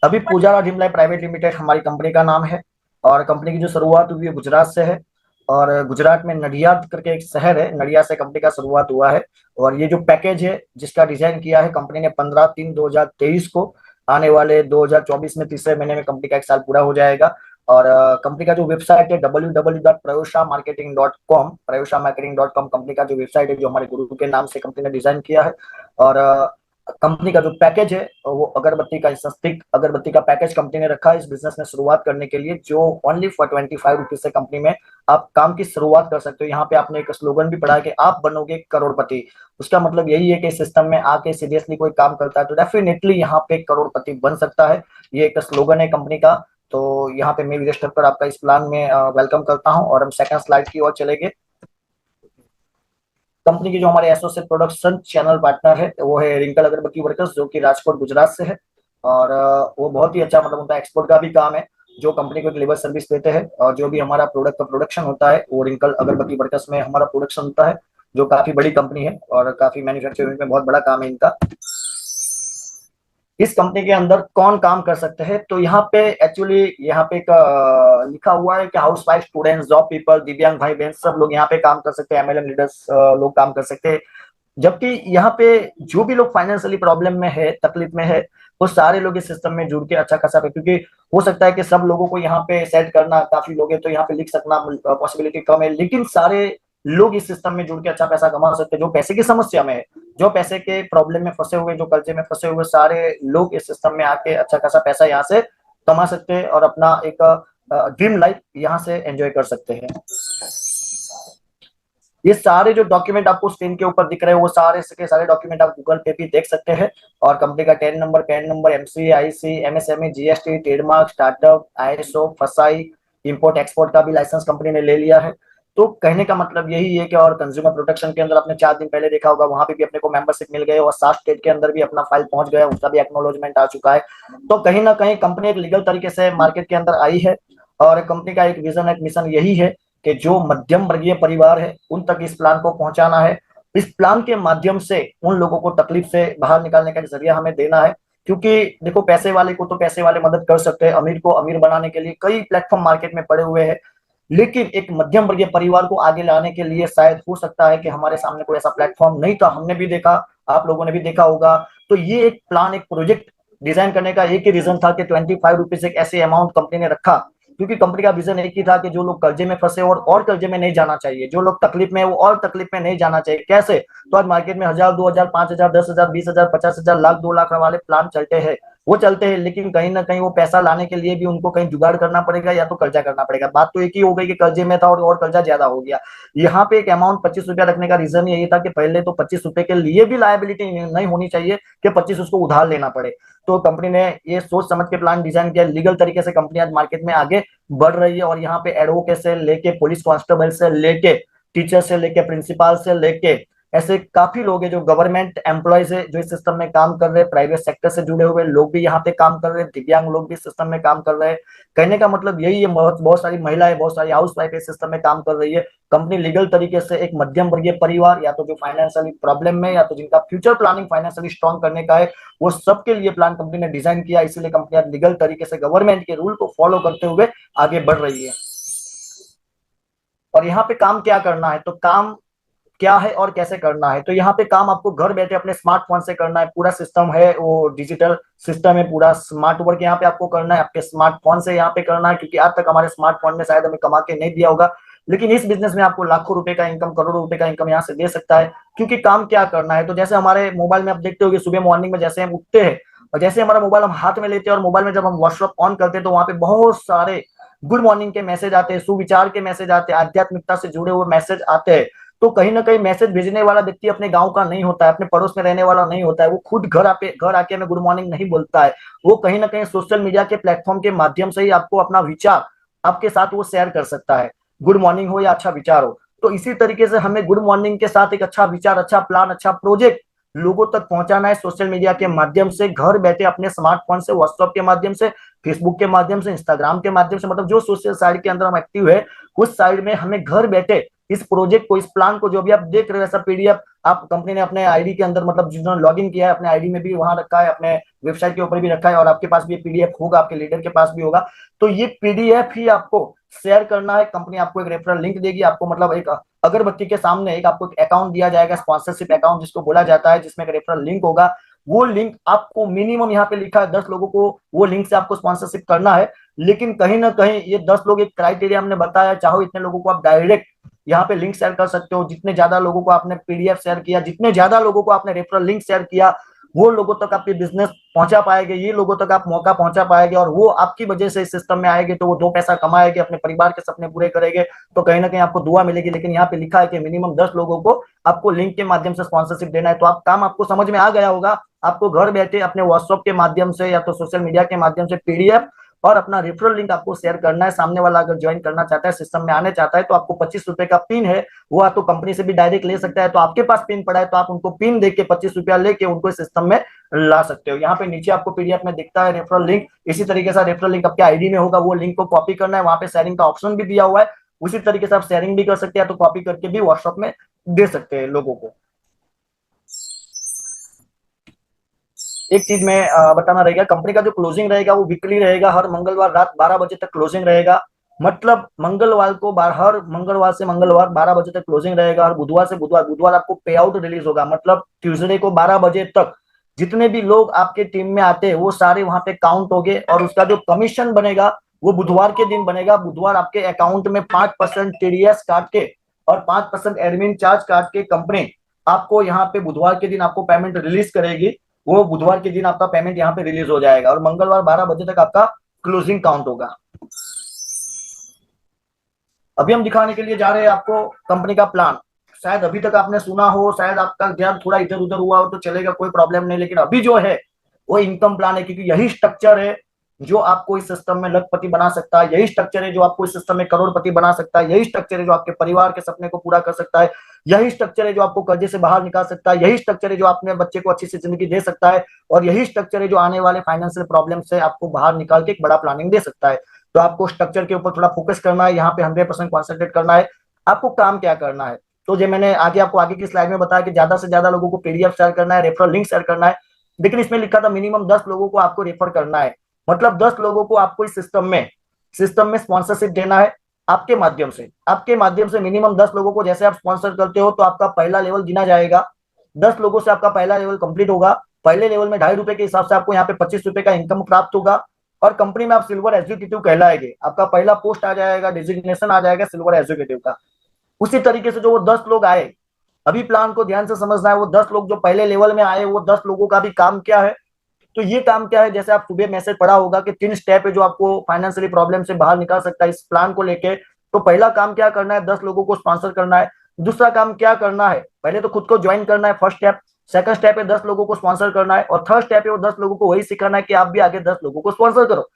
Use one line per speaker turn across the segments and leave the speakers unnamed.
अभी Pujara dream life private limited हमारी company का नाम है। और कंपनी की जो शुरुआत हुई है गुजरात से है। और गुजरात में नडियाद करके एक शहर है, नडियाद से कंपनी का शुरुआत हुआ है। और ये जो पैकेज है जिसका डिजाइन किया है कंपनी ने 15/3/2023 को, आने वाले 2024 में तीसरे महीने में कंपनी का एक साल पूरा हो जाएगा। और कंपनी का जो वेबसाइट है www.prayoshamarketing.com, prayoshamarketing.com कंपनी का जो वेबसाइट है, जो हमारे गुरु के नाम से कंपनी ने डिजाइन किया है। और कंपनी का जो पैकेज है वो अगरबत्ती का, स्टिक अगरबत्ती का पैकेज कंपनी ने रखा है इस बिजनेस में शुरुआत करने के लिए, जो ओनली फॉर 25 रुपीज से कंपनी में आप काम की शुरुआत कर सकते हो। यहाँ पे आपने एक स्लोगन भी पढ़ा है कि आप बनोगे करोड़पति। उसका मतलब यही है कि सिस्टम में आके सीरियसली कोई काम करता है तो डेफिनेटली यहाँ पे करोड़पति बन सकता है। ये एक स्लोगन है कंपनी का। तो यहाँ पे मैं विजय कर आपका इस प्लान में वेलकम करता हूँ। और हम सेकंड स्लाइड की ओर चलेंगे। कंपनी की जो हमारे एसोसिएट प्रोडक्शन चैनल पार्टनर है वो है रिंकल अगरबत्ती वर्कर्स, जो कि राजकोट गुजरात से है। और वो बहुत ही अच्छा, मतलब उनका एक्सपोर्ट का भी काम है, जो कंपनी को एक लेबर सर्विस देते हैं। और जो भी हमारा प्रोडक्ट का प्रोडक्शन होता है वो रिंकल अगरबत्ती वर्कर्स में हमारा प्रोडक्शन होता है, जो काफी बड़ी कंपनी है और काफी मैन्युफैक्चरिंग में बहुत बड़ा काम है इनका। इस कंपनी के अंदर कौन काम कर सकते हैं, तो यहाँ पे एक्चुअली यहाँ पे एक लिखा हुआ है कि house wife, students, job people, दिव्यांग भाई बहन सब लोग यहाँ पे काम कर सकते हैं, एमएलएम लीडर्स लोग काम कर सकते हैं। जबकि यहाँ पे जो भी लोग फाइनेंशियली प्रॉब्लम में है, तकलीफ में है, वो सारे लोग इस सिस्टम में जुड़ के अच्छा खासा क्योंकि हो सकता है कि सब लोगों को यहाँ पे सेट करना, काफी लोग हैं तो यहाँ पे लिख सकना पॉसिबिलिटी कम है, लेकिन सारे लोग इस सिस्टम में जुड़ के अच्छा पैसा कमा सकते हैं। जो पैसे की समस्या में है, जो पैसे के प्रॉब्लम में फंसे हुए, जो कर्जे में फंसे हुए, सारे लोग इस सिस्टम में आके अच्छा खासा पैसा यहाँ से कमा सकते हैं और अपना एक ड्रीम लाइफ यहाँ से एंजॉय कर सकते हैं। ये सारे जो डॉक्यूमेंट आपको स्क्रीन के ऊपर दिख रहे हैं वो सारे के सारे डॉक्यूमेंट आप गूगल पे भी देख सकते हैं। और कंपनी का ten number, pan number, MC, IC, MSME, GST, trademark, startup, ISO, फसाई, इंपोर्ट एक्सपोर्ट का भी लाइसेंस कंपनी ने ले लिया है। तो कहने का मतलब यही है कि, और कंज्यूमर प्रोटेक्शन के अंदर आपने 4 दिन पहले देखा होगा, वहां पे भी अपने को मेंबरशिप मिल गए और 7 स्टेट के अंदर भी अपना फाइल पहुंच गया, उसका भी एक्नोलॉजमेंट आ चुका है। तो कहीं ना कहीं कंपनी एक लीगल तरीके से मार्केट के अंदर आई है। और कंपनी का एक विजन, एक मिशन यही है कि जो मध्यम वर्गीय परिवार है उन तक इस प्लान को पहुंचाना है। इस प्लान के माध्यम से उन लोगों को तकलीफ से बाहर निकालने का एक जरिया हमें देना है। क्योंकि देखो, पैसे वाले को तो पैसे वाले मदद कर सकते हैं, अमीर को अमीर बनाने के लिए कई प्लेटफॉर्म मार्केट में पड़े हुए हैं, लेकिन एक मध्यम वर्गीय परिवार को आगे लाने के लिए शायद हो सकता है कि हमारे सामने कोई ऐसा प्लेटफॉर्म नहीं था। हमने भी देखा, आप लोगों ने भी देखा होगा। तो ये एक प्लान, एक प्रोजेक्ट डिजाइन करने का एक ही रीजन था कि 25 रुपीज एक ऐसे अमाउंट कंपनी ने रखा, क्योंकि कंपनी का विजन एक ही था कि जो लोग कर्जे में फंसे और कर्जे में नहीं जाना चाहिए, जो लोग तकलीफ में है वो और तकलीफ में नहीं जाना चाहिए। कैसे? तो आज मार्केट में 1000, 2000, 5000, 10,000, 20,000, 50,000, लाख, 2 लाख वाले प्लान चलते हैं, वो चलते हैं, लेकिन कहीं ना कहीं वो पैसा लाने के लिए भी उनको कहीं जुगाड़ करना पड़ेगा या तो कर्जा करना पड़ेगा। बात तो एक ही हो गई कि कर्जे में था और कर्जा ज्यादा हो गया। यहाँ पे एक अमाउंट 25 रुपया रखने का रीजन यही था कि पहले तो 25 रुपए के लिए भी लायबिलिटी नहीं होनी चाहिए कि 25 उसको उधार लेना पड़े। तो कंपनी ने ये सोच समझ के प्लान डिजाइन किया। लीगल तरीके से कंपनी आज मार्केट में आगे बढ़ रही है और यहाँ पे एडवोकेट से लेके, पुलिस कांस्टेबल से लेके, टीचर से लेके, प्रिंसिपल से लेके, ऐसे काफी लोग हैं जो गवर्नमेंट एम्प्लॉयज है, जो इस सिस्टम में काम कर रहे हैं, प्राइवेट सेक्टर से जुड़े हुए लोग भी यहाँ पे काम कर रहे हैं, दिव्यांग लोग भी सिस्टम में काम कर रहे हैं। कहने का मतलब यही है, बहुत बहुत सारी महिलाएं, बहुत सारी हाउस वाइफ इस सिस्टम में काम कर रही है। कंपनी लीगल तरीके से एक मध्यम वर्गीय परिवार, या तो जो फाइनेंशियली प्रॉब्लम में, या तो जिनका फ्यूचर प्लानिंग फाइनेंशियली स्ट्रॉन्ग करने का है, वो सबके लिए प्लान कंपनी ने डिजाइन किया। इसीलिए कंपनी आज लीगल तरीके से गवर्नमेंट के रूल को फॉलो करते हुए आगे बढ़ रही है। और यहाँ पे काम क्या करना है, तो काम क्या है और कैसे करना है, तो यहाँ पे काम आपको घर बैठे अपने स्मार्टफोन से करना है। पूरा सिस्टम है वो डिजिटल सिस्टम है, पूरा स्मार्ट वर्क यहाँ पे आपको करना है, आपके स्मार्टफोन से यहाँ पे करना है। क्योंकि आज तक हमारे स्मार्टफोन ने शायद हमें कमा के नहीं दिया होगा, लेकिन इस बिजनेस में आपको लाखों रुपए का इनकम, करोड़ों रुपए का इनकम यहाँ से दे सकता है। क्योंकि काम क्या करना है, तो जैसे हमारे मोबाइल में आप देखते हो सुबह मॉर्निंग में जैसे हम उठते हैं और जैसे हमारा मोबाइल हम हाथ में लेते हैं, और मोबाइल में जब हम व्हाट्सएप ऑन करते हैं तो वहां पे बहुत सारे गुड मॉर्निंग के मैसेज आते हैं, सुविचार के मैसेज आते हैं, आध्यात्मिकता से जुड़े हुए मैसेज आते हैं। तो कहीं ना कहीं मैसेज भेजने वाला व्यक्ति अपने गांव का नहीं होता है, अपने पड़ोस में रहने वाला नहीं होता है, वो खुद घर आके हमें गुड मॉर्निंग नहीं बोलता है। वो कहीं ना कहीं सोशल मीडिया के प्लेटफॉर्म के माध्यम से ही आपको अपना विचार आपके साथ वो शेयर कर सकता है, गुड मॉर्निंग हो या अच्छा विचार हो। तो इसी तरीके से हमें गुड मॉर्निंग के साथ एक अच्छा विचार, अच्छा प्लान, अच्छा प्रोजेक्ट लोगों तक पहुंचाना है सोशल मीडिया के माध्यम से, घर बैठे अपने स्मार्टफोन से, व्हाट्सएप के माध्यम से, फेसबुक के माध्यम से, इंस्टाग्राम के माध्यम से, मतलब जो सोशल साइट के अंदर हम एक्टिव है उस साइड में हमें घर बैठे इस प्रोजेक्ट को, इस प्लान को, जो भी आप देख रहे हो ऐसा पीडीएफ आप कंपनी ने अपने आईडी के अंदर, मतलब जिन्होंने लॉग इन किया है अपने आईडी में भी वहां रखा है, अपने वेबसाइट के ऊपर भी रखा है, और आपके पास भी पीडीएफ होगा, आपके लीडर के पास भी होगा। तो ये पीडीएफ ही आपको शेयर करना है। कंपनी आपको एक रेफरल लिंक देगी, आपको मतलब एक अगरबत्ती के सामने एक आपको एक अकाउंट दिया जाएगा, स्पॉन्सरशिप अकाउंट जिसको बोला जाता है, जिसमें एक रेफरल लिंक होगा। वो लिंक आपको मिनिमम यहाँ पे लिखा है 10 लोगों को वो लिंक से आपको स्पॉन्सरशिप करना है। लेकिन कहीं ना कहीं ये 10 लोग एक क्राइटेरिया हमने बताया, चाहो इतने लोगों को आप डायरेक्ट यहाँ पे लिंक शेयर कर सकते हो। जितने ज्यादा लोगों को आपने पीडीएफ शेयर किया, जितने ज्यादा लोगों को आपने रेफरल लिंक शेयर किया, वो लोगों तक आपके बिजनेस पहुंचा पाएंगे, ये लोगों तक आप मौका पहुंचा पाएंगे, और वो आपकी वजह से इस सिस्टम में आएंगे, तो वो दो पैसा कमाएंगे, अपने परिवार के सपने पूरे करेंगे, तो कहीं ना कहीं आपको दुआ मिलेगी। लेकिन यहाँ पे लिखा है कि मिनिमम 10 लोगों को आपको लिंक के माध्यम से स्पॉन्सरशिप देना है। तो आप काम आपको समझ में आ गया होगा। आपको घर बैठे अपने व्हाट्सएप के माध्यम से या तो सोशल मीडिया के माध्यम से पीडीएफ और अपना रेफरल लिंक आपको शेयर करना है। सामने वाला अगर ज्वाइन करना चाहता है, सिस्टम में आने चाहता है, तो आपको 25 रुपए का पिन है, वो तो कंपनी से भी डायरेक्ट ले सकता है। तो आपके पास पिन पड़ा है तो आप उनको पिन दे के 25 रुपया लेके उनको सिस्टम में ला सकते हो। यहाँ पे नीचे आपको पीडीएफ में दिखता है रेफरल लिंक, इसी तरीके से रेफरल लिंक आपके आईडी में होगा, वो लिंक को कॉपी करना है, वहां पे शेयरिंग का ऑप्शन भी दिया हुआ है, उसी तरीके से आप शेयरिंग भी कर सकते हैं, तो कॉपी करके भी व्हाट्सएप में दे सकते हैं लोगों को। एक चीज मैं बताना रहेगा, कंपनी का जो क्लोजिंग रहेगा वो वीकली रहेगा, हर मंगलवार रात 12 बजे तक क्लोजिंग रहेगा। मतलब मंगलवार को हर मंगलवार से मंगलवार 12 बजे तक क्लोजिंग रहेगा, और बुधवार से बुधवार बुधवार आपको पे आउट रिलीज होगा। मतलब ट्यूसडे को 12 बजे तक जितने भी लोग आपके टीम में आते हैं वो सारे वहां पे काउंट हो गए, और उसका जो कमीशन बनेगा वो बुधवार के दिन बनेगा। बुधवार आपके अकाउंट में 5% टीडीएस काट के और 5% एडमिन चार्ज काट के कंपनी आपको यहाँ पे बुधवार के दिन आपको पेमेंट रिलीज करेगी। वो बुधवार के दिन आपका पेमेंट यहाँ पे रिलीज हो जाएगा, और मंगलवार 12 बजे तक आपका क्लोजिंग काउंट होगा। अभी हम दिखाने के लिए जा रहे हैं आपको कंपनी का प्लान। शायद अभी तक आपने सुना हो, शायद आपका ध्यान थोड़ा इधर उधर हुआ हो तो चलेगा, कोई प्रॉब्लम नहीं। लेकिन अभी जो है वो इनकम प्लान है, क्योंकि यही स्ट्रक्चर है जो आपको इस सिस्टम में लखपति बना सकता है, यही स्ट्रक्चर है जो आपको इस सिस्टम में करोड़पति बना सकता है, यही स्ट्रक्चर है जो आपके परिवार के सपने को पूरा कर सकता है, यही स्ट्रक्चर है जो आपको कर्जे से बाहर निकाल सकता है, यही स्ट्रक्चर है जो अपने बच्चे को अच्छी सी जिंदगी दे सकता है, और यही स्ट्रक्चर है जो आने वाले फाइनेंशियल प्रॉब्लम से आपको बाहर निकाल के एक बड़ा प्लानिंग दे सकता है। तो आपको स्ट्रक्चर के ऊपर थोड़ा फोकस करना है, यहाँ पे 100% कॉन्सेंट्रेट करना है। आपको काम क्या करना है, तो जो मैंने आगे आपको आगे की स्लाइड में बताया कि ज्यादा से ज्यादा लोगों को पीडीएफ शेयर करना है, रेफरल लिंक शेयर करना है। लेकिन इसमें लिखा था मिनिमम 10 लोगों को आपको रेफर करना है, मतलब 10 लोगों को आपको इस सिस्टम में स्पॉन्सरशिप देना है। आपके माध्यम से मिनिमम 10 लोगों को जैसे आप स्पॉन्सर करते हो तो आपका पहला लेवल गिना जाएगा। 10 लोगों से आपका पहला लेवल कंप्लीट होगा। पहले लेवल में 2.5 रुपए के हिसाब से आपको यहाँ पे 25 रुपए का इनकम प्राप्त होगा, और कंपनी में आप सिल्वर एग्जीक्यूटिव कहलाएंगे। आपका पहला पोस्ट आ जाएगा, डिजिग्नेशन आ जाएगा सिल्वर एग्जीक्यूटिव का। उसी तरीके से जो वो 10 लोग आए, अभी प्लान को ध्यान से समझना है, वो 10 लोग जो पहले लेवल में आए वो 10 लोगों का भी काम क्या है। तो ये काम क्या है, जैसे आप सुबह मैसेज पढ़ा होगा कि 3 स्टेप है जो आपको फाइनेंशियली प्रॉब्लम से बाहर निकाल सकता है इस प्लान को लेके। तो पहला काम क्या करना है, 10 लोगों को स्पॉन्सर करना है। दूसरा काम क्या करना है, पहले तो खुद को ज्वाइन करना है, फर्स्ट स्टेप। सेकंड स्टेप है 10 लोगों को स्पॉन्सर करना है, और थर्ड स्टेप है वो 10 लोगों को वही सिखाना है कि आप भी आगे 10 लोगों को स्पॉन्सर करो।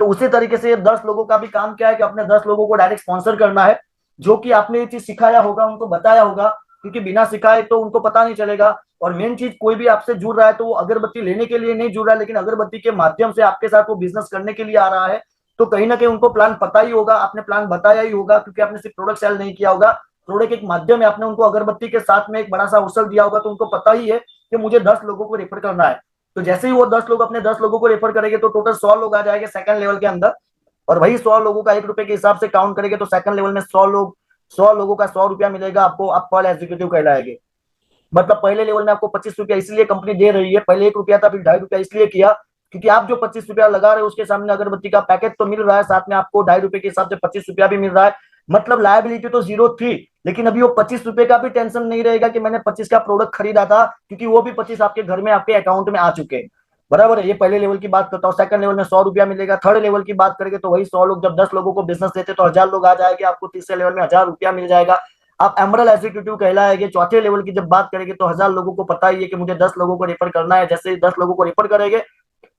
तो उसी तरीके से ये 10 लोगों का भी काम क्या है कि अपने 10 लोगों को डायरेक्ट स्पॉन्सर करना है, जो कि आपने ये चीज सिखाया होगा, उनको बताया होगा, क्योंकि बिना सिखाए तो उनको पता नहीं चलेगा। और मेन चीज, कोई भी आपसे जुड़ रहा है तो वो अगरबत्ती लेने के लिए नहीं जुड़ रहा है, लेकिन अगरबत्ती के माध्यम से आपके साथ वो बिजनेस करने के लिए आ रहा है। तो कहीं ना कहीं उनको प्लान पता ही होगा, आपने प्लान बताया ही होगा, क्योंकि आपने सिर्फ प्रोडक्ट सेल नहीं किया होगा, प्रोडक्ट एक माध्यम है, आपने उनको अगरबत्ती के साथ में एक बड़ा सा अवसर दिया होगा, तो उनको पता ही है कि मुझे 10 लोगों को रेफर करना है। तो जैसे ही वो 10 लोग अपने 10 लोगों को रेफर करेंगे तो टोटल 100 लोग आ जाएंगे सेकंड लेवल के अंदर। और वही 100 लोगों का 1 रुपए के हिसाब से काउंट करेंगे तो सेकंड लेवल में 100 लोगों का 100 रुपया मिलेगा आपको, आप पर एग्जीक्यूटिव कहलाएंगे। मतलब पहले लेवल में आपको 25 रुपया इसलिए कंपनी दे रही है, पहले 1 रुपया था, फिर 2.5 रुपया इसलिए किया क्योंकि आप जो 25 रुपया लगा रहे हो उसके सामने अगरबत्ती का पैकेट तो मिल रहा है, साथ में आपको 2.5 रुपए के हिसाब से 25 रुपया भी मिल रहा है। मतलब लायबिलिटी तो जीरो थी, लेकिन अभी वो 25 रुपए का भी टेंशन नहीं रहेगा कि मैंने 25 का प्रोडक्ट खरीदा था, क्योंकि वो भी 25 आपके घर में आपके अकाउंट में आ चुके हैं। बराबर है, ये पहले लेवल की बात करता हूँ। सेकंड लेवल में 100 रुपया मिलेगा। थर्ड लेवल की बात करेंगे तो वही 100 लोग, जब 10 लोगों को बिजनेस देते तो 1000 लोग आ जाएंगे, आपको तीसरे लेवल में 1000 रुपया मिल जाएगा, आप एमरल एग्जीक्यूटिव कहलाएंगे। चौथे लेवल की जब बात करेंगे तो 1000 लोगों को पता ही है कि मुझे 10 लोगों को रेफर करना है। जैसे ही 10 लोगों को रेफर करेंगे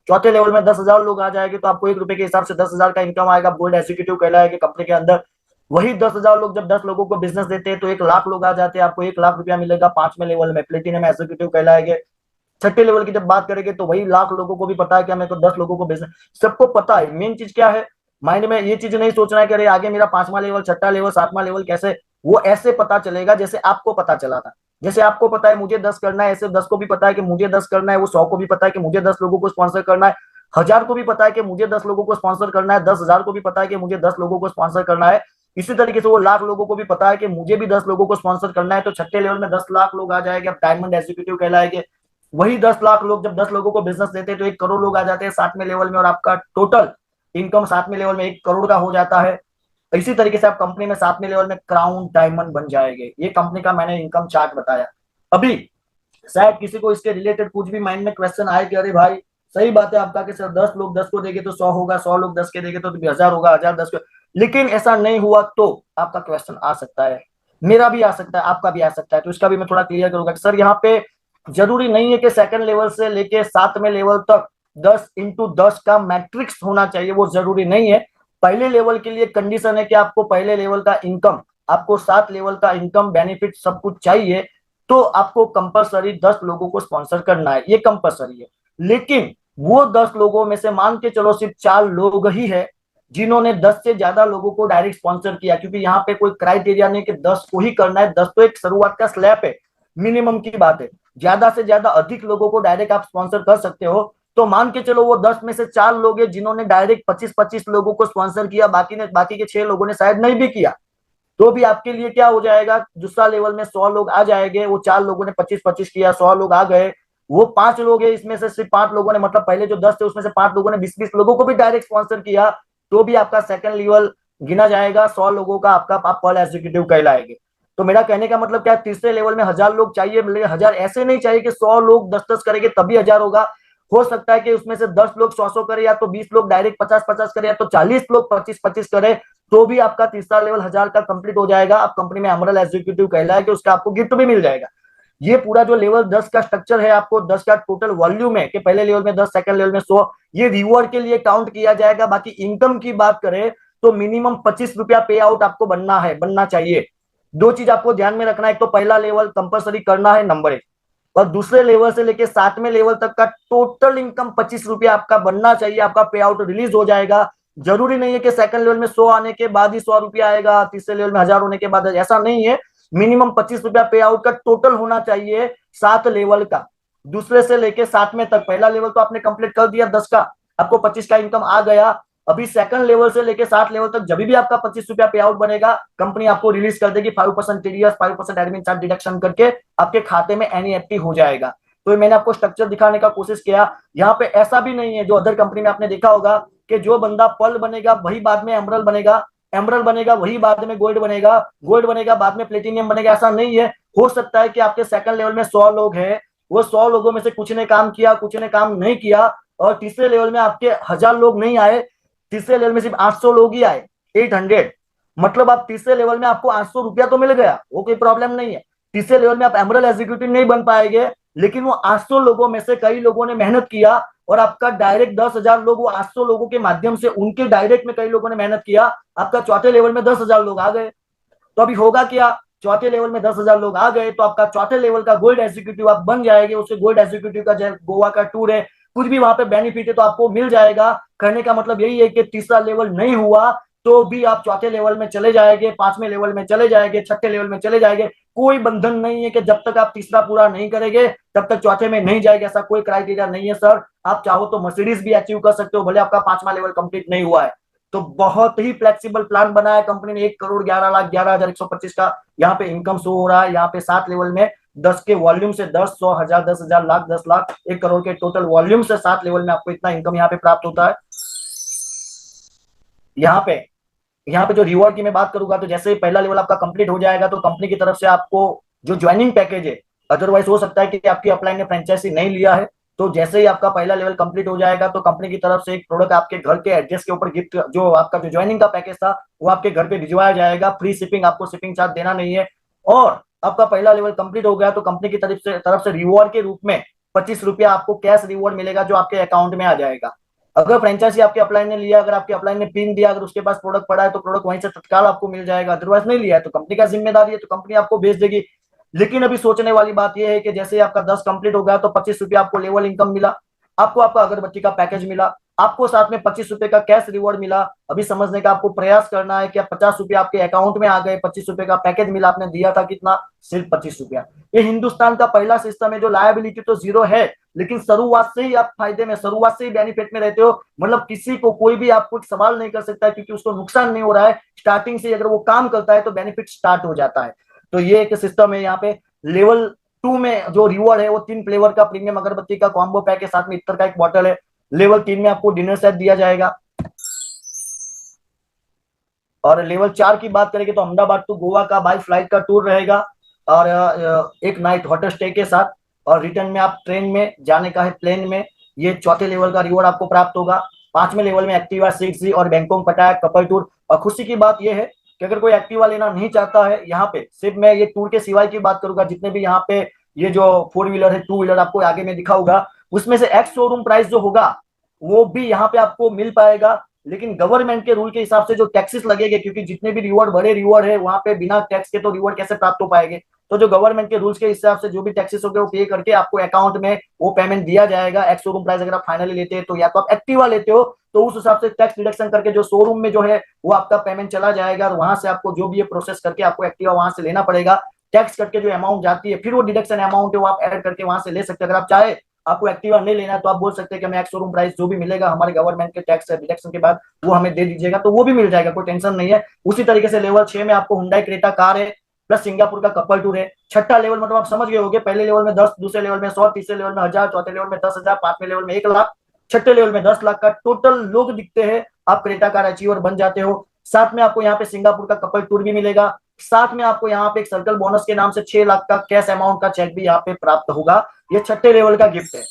चौथे लेवल में 10,000 लोग आ जाएंगे, तो आपको 1 रुपए के हिसाब से 10,000 का इनकम आएगा, गोल्ड एग्जीक्यूटिव कहलाएंगे कंपनी के अंदर। वही 10,000 लोग जब 10 लोगों को बिजनेस देते हैं तो 1 लाख लोग आ जाते हैं, आपको 1 लाख रुपया मिलेगा 5वें लेवल में, प्लेटिनम एग्जीक्यूटिव कहलाएंगे। छठे लेवल की जब बात करेंगे तो वही लाख लोगों को भी पता है कि मेरे को 10 लोगों को बिजनेस, सबको पता है। मेन चीज क्या है, माइंड में ये चीज नहीं सोचना है कि अरे आगे मेरा 5वां लेवल, छठा लेवल, 7वां लेवल कैसे, वो ऐसे पता चलेगा जैसे आपको पता चला था। जैसे आपको पता है मुझे 10 करना है, ऐसे 10 को भी पता है कि मुझे 10 करना है, वो 100 को भी पता है कि मुझे 10 लोगों को स्पॉन्सर करना है, 1000 को भी पता है कि मुझे 10 लोगों को स्पॉन्सर करना है, 10,000 को भी पता है कि मुझे 10 लोगों को स्पॉन्सर करना है। इसी तरीके से वो लाख लोगों को भी पता है कि मुझे भी 10 लोगों को स्पॉन्सर करना है। तो छठे लेवल में 10 लाख लोग आ जाएंगे, अब डायमंड एग्जीक्यूटिव कहलाएंगे। वही 10 लाख लोग जब 10 लोगों को बिजनेस देते हैं तो 1 करोड़ लोग आ जाते हैं 7वें लेवल में, और आपका टोटल इनकम 7वें लेवल में 1 करोड़ का हो जाता है। इसी तरीके से आप कंपनी में 7वें लेवल में क्राउन डायमंड बन जाएंगे। ये कंपनी का मैंने इनकम चार्ट बताया। अभी शायद किसी को इसके रिलेटेड कुछ भी माइंड में क्वेश्चन आए कि अरे भाई सही बात है आपका कि सर 10 लोग 10 को देंगे तो 100 होगा, 100 लोग 10 के देंगे तो भी 1000 होगा, 1000 10 को, लेकिन ऐसा नहीं हुआ तो आपका क्वेश्चन आ सकता है, मेरा भी आ सकता है, आपका भी आ सकता है। तो इसका भी मैं थोड़ा क्लियर करूंगा कि सर यहाँ पे जरूरी नहीं है कि सेकंड लेवल से लेके 7वें लेवल तक 10 × 10 का मैट्रिक्स होना चाहिए, वो जरूरी नहीं है। पहले लेवल के लिए कंडीशन है कि आपको पहले लेवल का इनकम, आपको 7 लेवल का इनकम बेनिफिट सब कुछ चाहिए, तो आपको कंपलसरी 10 लोगों को स्पॉन्सर करना है, ये कंपलसरी है। लेकिन वो 10 लोगों में से मान के चलो सिर्फ 4 लोग ही है जिन्होंने 10 से ज्यादा लोगों को डायरेक्ट स्पॉन्सर किया, क्योंकि यहाँ पे कोई क्राइटेरिया नहीं कि 10 को ही करना है, 10 तो एक शुरुआत का स्लैब है, मिनिमम की बात है। ज्यादा से ज्यादा अधिक लोगों को डायरेक्ट आप स्पॉन्सर कर सकते हो। तो मान के चलो वो 10 में से 4 लोग हैं जिन्होंने डायरेक्ट 25-25 लोगों को स्पॉन्सर किया, बाकी के 6 लोगों ने शायद नहीं भी किया, तो भी आपके लिए क्या हो जाएगा, दूसरा लेवल में 100 लोग आ जाएंगे। वो 4 लोगों ने 25-25 किया, 100 लोग आ गए। वो 5 लोग है, इसमें से सिर्फ 5 लोगों ने, मतलब पहले जो 10 थे उसमें से 5 लोगों ने 20-20 लोगों को भी डायरेक्ट स्पॉन्सर किया, तो भी आपका सेकंड लेवल गिना जाएगा। 100 लोगों का आपका आप पर्ल एग्जीक्यूटिव कहलाएंगे। तो मेरा कहने का मतलब क्या है, तीसरे लेवल में 1000 लोग चाहिए, मिलेंगे 1000, ऐसे नहीं चाहिए कि 100 लोग 10-10 करेंगे तभी 1000 होगा। हो सकता है कि उसमें से 10 लोग 100-100 करे, या तो 20 लोग डायरेक्ट 50-50 करे, या तो 40 लोग 25-25 करे, तो भी आपका तीसरा लेवल 1000 का कंप्लीट हो जाएगा। आप कंपनी में एमरल एग्जीक्यूटिव कहलाए कि उसका आपको गिफ्ट भी मिल जाएगा। ये पूरा जो लेवल 10 का स्ट्रक्चर है, आपको 10 का टोटल वॉल्यूम है कि पहले लेवल में 10, सेकंड लेवल में 100, ये रिवॉर्ड के लिए काउंट किया जाएगा। बाकी इनकम की बात करें तो मिनिमम 25 रुपया पे आउट आपको बनना चाहिए। दो चीज आपको ध्यान में रखना है, एक तो पहला लेवल कंपलसरी करना है, नंबर 1, और दूसरे लेवल से लेके 7वें लेवल तक का टोटल इनकम 25 रुपया आपका बनना चाहिए, आपका पे आउट रिलीज हो जाएगा। जरूरी नहीं है कि सेकंड लेवल में 100 आने के बाद ही 100 रुपया आएगा, तीसरे लेवल में 1000 होने के बाद, ऐसा नहीं है। मिनिमम 25 रुपया पे आउट का टोटल होना चाहिए 7 लेवल का, दूसरे से लेके 7वें तक। पहला लेवल तो आपने कंप्लीट कर दिया 10 का, आपको 25 का इनकम आ गया। अभी सेकंड लेवल से लेके 7 लेवल तक जब भी आपका 25 रुपया पे आउट बनेगा, कंपनी आपको रिलीज कर देगी 5% टीडीएस, 5% एडमिन चार्ज डिडक्शन करके आपके खाते में एनईएफटी हो जाएगा। तो मैंने आपको स्ट्रक्चर दिखाने का कोशिश किया। यहाँ पे ऐसा भी नहीं है जो अदर कंपनी में आपने देखा होगा कि जो बंदा पर्ल बनेगा वही बाद में एमरल बनेगा, एमरल बनेगा वही बाद में गोल्ड बनेगा, गोल्ड बनेगा बाद में प्लेटिनियम बनेगा, ऐसा नहीं है। हो सकता है कि आपके सेकंड लेवल में 100 लोग हैं, वो 100 लोगों में से कुछ ने काम किया, कुछ ने काम नहीं किया, और तीसरे लेवल में आपके 1000 लोग नहीं आए, तीसरे लेवल में सिर्फ 800 लोग ही आए, 800, मतलब आप तीसरे लेवल में आपको 800 रुपया तो मिल गया, वो कोई प्रॉब्लम नहीं है। तीसरे लेवल में आप एमरल एग्जीक्यूटिव नहीं बन पाएंगे, लेकिन वो 800 लोगों में से कई लोगों ने मेहनत किया, और आपका डायरेक्ट 10,000 लोग वो 800 लोगों के माध्यम से, उनके डायरेक्ट में कई लोगों ने मेहनत किया, आपका चौथे लेवल में 10,000 लोग आ गए। तो अभी होगा क्या, चौथे लेवल में 10,000 लोग आ गए तो आपका चौथे लेवल का गोल्ड एग्जीक्यूटिव आप बन जाएंगे। उससे गोल्ड एग्जीक्यूटिव का गोवा का टूर है, कुछ भी वहां पे बेनिफिट है तो आपको मिल जाएगा। कहने का मतलब यही है कि तीसरा लेवल नहीं हुआ तो भी आप चौथे लेवल में चले जाएंगे, 5वें लेवल में चले जाएंगे, छठे लेवल में चले जाएंगे। कोई बंधन नहीं है कि जब तक आप तीसरा पूरा नहीं करेंगे तब तक चौथे में नहीं जाएंगे, ऐसा कोई क्राइटेरिया नहीं है सर। आप चाहो तो मर्सिडीज भी अचीव कर सकते हो, भले आपका 5वां लेवल कंप्लीट नहीं हुआ है। तो बहुत ही फ्लेक्सिबल प्लान बनाया कंपनी ने। 1,11,11,11,125 का यहाँ पे इनकम शो हो रहा है। यहाँ पे 7 लेवल में 10 के वॉल्यूम से 10, 100, 1000, 10,000, लाख, 10 लाख, 1 करोड़ के टोटल वॉल्यूम से 7 लेवल में आपको इतना इनकम यहाँ पे प्राप्त होता है। यहाँ पे यहाँ पे जो रिवॉर्ड की मैं बात करूंगा, तो जैसे ही पहला लेवल आपका कंप्लीट हो जाएगा तो कंपनी की तरफ से आपको जो ज्वाइनिंग पैकेज है, अदरवाइज हो सकता है कि आपकी अपलाइन ने फ्रेंचाइजी नहीं लिया है, तो जैसे ही आपका पहला लेवल कंप्लीट हो जाएगा तो कंपनी की तरफ से एक प्रोडक्ट आपके घर के एड्रेस के ऊपर गिफ्ट, जो आपका जो ज्वाइनिंग का पैकेज था वो आपके घर पे भिजवाया जाएगा, फ्री शिपिंग, आपको शिपिंग चार्ज देना नहीं है। और आपका पहला लेवल कंप्लीट हो गया तो कंपनी की तरफ से रिवॉर्ड के रूप में 25 रुपया आपको कैश रिवॉर्ड मिलेगा जो आपके अकाउंट में आ जाएगा। अगर फ्रेंचाइजी आपके अपलाइन ने लिया, अगर आपके अपलाइन ने पिन दिया, अगर उसके पास प्रोडक्ट पड़ा है तो प्रोडक्ट वहीं से तत्काल आपको मिल जाएगा, अदरवाइज नहीं लिया है तो कंपनी का जिम्मेदारी है, तो कंपनी आपको भेज देगी। लेकिन अभी सोचने वाली बात यह है कि जैसे आपका 10 कंप्लीट हो गया तो 25 रुपया आपको लेवल इनकम मिला, आपको आपका अगरबत्ती का पैकेज मिला, आपको साथ में 25 रुपए का कैश रिवॉर्ड मिला। अभी समझने का आपको प्रयास करना है कि 50 रुपये आपके अकाउंट में आ गए, 25 रुपए का पैकेज मिला, आपने दिया था कितना, सिर्फ 25 रुपया। ये हिंदुस्तान का पहला सिस्टम है जो लायबिलिटी तो जीरो है, लेकिन शुरुआत से ही आप फायदे में, शुरुआत से ही बेनिफिट में रहते हो। मतलब किसी को कोई भी आपको सवाल नहीं कर सकता है, क्योंकि उसको नुकसान नहीं हो रहा है, स्टार्टिंग से अगर वो काम करता है तो बेनिफिट स्टार्ट हो जाता है। तो ये एक सिस्टम है यहाँ पे। लेवल 2 में जो रिवॉर्ड है वो 3 फ्लेवर का प्रीमियम अगरबत्ती का कॉम्बो पैक के साथ में इत्र का एक बॉटल है। लेवल 3 में आपको डिनर सेट दिया जाएगा। और लेवल 4 की बात करेंगे तो अहमदाबाद टू गोवा का बाई फ्लाइट का टूर रहेगा, और एक नाइट होटल स्टे के साथ, और रिटर्न में आप ट्रेन में जाने का है, प्लेन में। ये चौथे लेवल का रिवॉर्ड आपको प्राप्त होगा। 5वें लेवल में एक्टिवा 6G और बैंकॉक पटाया कपल टूर। और खुशी की बात यह है कि अगर कोई एक्टिवा लेना नहीं चाहता है, यहाँ पे सिर्फ मैं ये टूर के सिवाय की बात करूंगा, जितने भी यहाँ पे ये जो 4 व्हीलर है, 2 व्हीलर आपको आगे में दिखा होगा, उसमें से एक्स शोरूम प्राइस जो होगा वो भी यहाँ पे आपको मिल पाएगा। लेकिन गवर्नमेंट के रूल के हिसाब से जो टैक्सेस लगेंगे, क्योंकि जितने भी रिवॉर्ड, बड़े रिवॉर्ड है, वहां पे बिना टैक्स के तो रिवॉर्ड कैसे प्राप्त हो पाएंगे। तो जो गवर्नमेंट के रूल्स के हिसाब से जो भी टैक्सेस होंगे वो पे करके आपको अकाउंट में वो पेमेंट दिया जाएगा। एक्स शोरूम प्राइस अगर आप फाइनली लेते हैं तो, या तो आप एक्टिवा लेते हो तो उस हिसाब से टैक्स डिडक्शन करके जो शोरूम में जो है वो आपका पेमेंट चला जाएगा, और वहां से आपको जो भी ये प्रोसेस करके आपको एक्टिवा वहां से लेना पड़ेगा। टैक्स करके जो अमाउंट जाती है, फिर वो डिडक्शन अमाउंट है वो आप ऐड करके वहां से ले सकते हैं। अगर आप चाहे आपको एक्टिवा नहीं लेना है तो आप बोल सकते हैं कि हमें एक्स शोरूम प्राइस जो भी मिलेगा हमारे गवर्नमेंट के टैक्स डिडक्शन के बाद वो हमें दे दीजिएगा, तो वो भी मिल जाएगा, कोई टेंशन नहीं है। उसी तरीके से लेवल 6 में आपको हुंडई क्रेटा कार है, प्लस सिंगापुर का कपल टूर है। छठा लेवल मतलब आप समझ गए होंगे, पहले लेवल में 10, दूसरे लेवल में 100, तीसरे लेवल में 1000, चौथे लेवल में 10,000, 5वें लेवल में 1 लाख, छठे लेवल में 10 लाख का टोटल लोग दिखते हैं। आप क्रेटा कार अचीवर बन जाते हो। साथ में आपको यहाँ पे सिंगापुर का कपल टूर भी मिलेगा। साथ में आपको यहाँ पे एक सर्कल बोनस के नाम से 6 लाख का कैश अमाउंट का चेक भी यहाँ पे प्राप्त होगा। ये छठे लेवल का गिफ्ट है।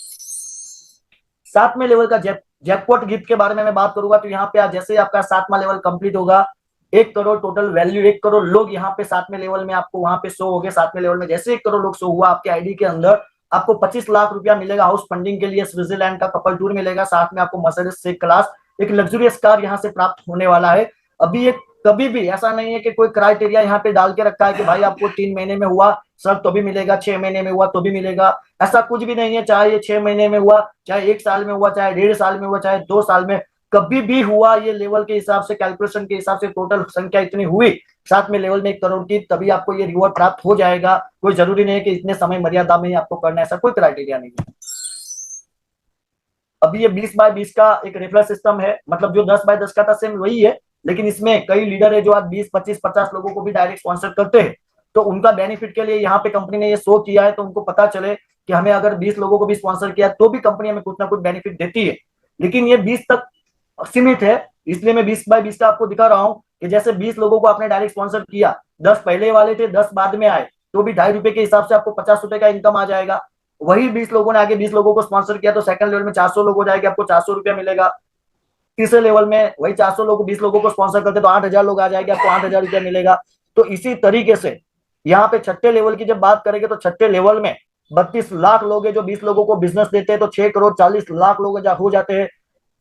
7वें लेवल का जैकपॉट गिफ्ट के बारे में मैं बात करूंगा तो यहाँ पे जैसे आपका 7वां लेवल कंप्लीट होगा, 1 करोड़ टोटल वैल्यू, 1 करोड़ लोग यहाँ पे 7वें लेवल में आपको वहां पे शो हो गए। 7वें लेवल में जैसे 1 करोड़ लोग शो हुआ आपके आईडी के अंदर, आपको 25 लाख रुपया मिलेगा हाउस फंडिंग के लिए। स्विट्जरलैंड का कपल टूर मिलेगा, साथ में आपको मर्सिडीज C क्लास एक लग्जरियस कार यहाँ से प्राप्त होने वाला है। अभी ये कभी भी ऐसा नहीं है कि कोई क्राइटेरिया यहाँ पे डाल के रखा है कि भाई आपको 3 महीने में हुआ सर तो भी मिलेगा, 6 महीने में हुआ तो भी मिलेगा, ऐसा कुछ भी नहीं है। चाहे ये 6 महीने में हुआ, चाहे 1 साल में हुआ, चाहे 1.5 साल में हुआ, चाहे 2 साल में, कभी भी हुआ, ये लेवल के हिसाब से, कैलकुलेशन के हिसाब से टोटल संख्या इतनी हुई 7वें लेवल में 1 करोड़ की, तभी आपको ये रिवॉर्ड प्राप्त हो जाएगा। कोई जरूरी नहीं है कि इतने समय मर्यादा में ही आपको करना है, ऐसा कोई क्राइटेरिया नहीं है। अभी ये 20 बाय 20 का एक रेफरल सिस्टम है, मतलब जो 10 बाय 10 का था सेम वही है, लेकिन इसमें कई लीडर है जो आज 20, 25, 50 लोगों को भी डायरेक्ट स्पॉन्सर करते हैं। तो उनका बेनिफिट के लिए यहाँ पे कंपनी ने ये शो किया है, तो उनको पता चले कि हमें अगर 20 लोगों को भी स्पॉन्सर किया तो भी कंपनी हमें कुछ ना कुछ बेनिफिट देती है। लेकिन ये 20 तक सीमित है, इसलिए मैं 20 बाय 20 का आपको दिखा रहा हूँ कि जैसे 20 लोगों को आपने डायरेक्ट स्पॉन्सर किया, 10 पहले वाले थे, 10 बाद में आए, तो भी ₹2.5 के हिसाब से आपको ₹50 का इनकम आ जाएगा। वही 20 लोगों ने आगे 20 लोगों को स्पॉन्सर किया तो सेकंड लेवल में 400 लोग हो जाएंगे, आपको ₹400 मिलेगा। तीसरे लेवल में वही 400 लोग 20 लोगों को स्पॉन्सर करते तो 8,000 लोग आ जाएंगे, आपको ₹8,000 मिलेगा। तो इसी तरीके से यहाँ पे छठे लेवल की जब बात करेंगे तो छठे लेवल में 32 लाख लोग हैं जो 20 लोगों को बिजनेस देते हैं, तो 6 करोड़ 40 लाख लोग हो जाते हैं।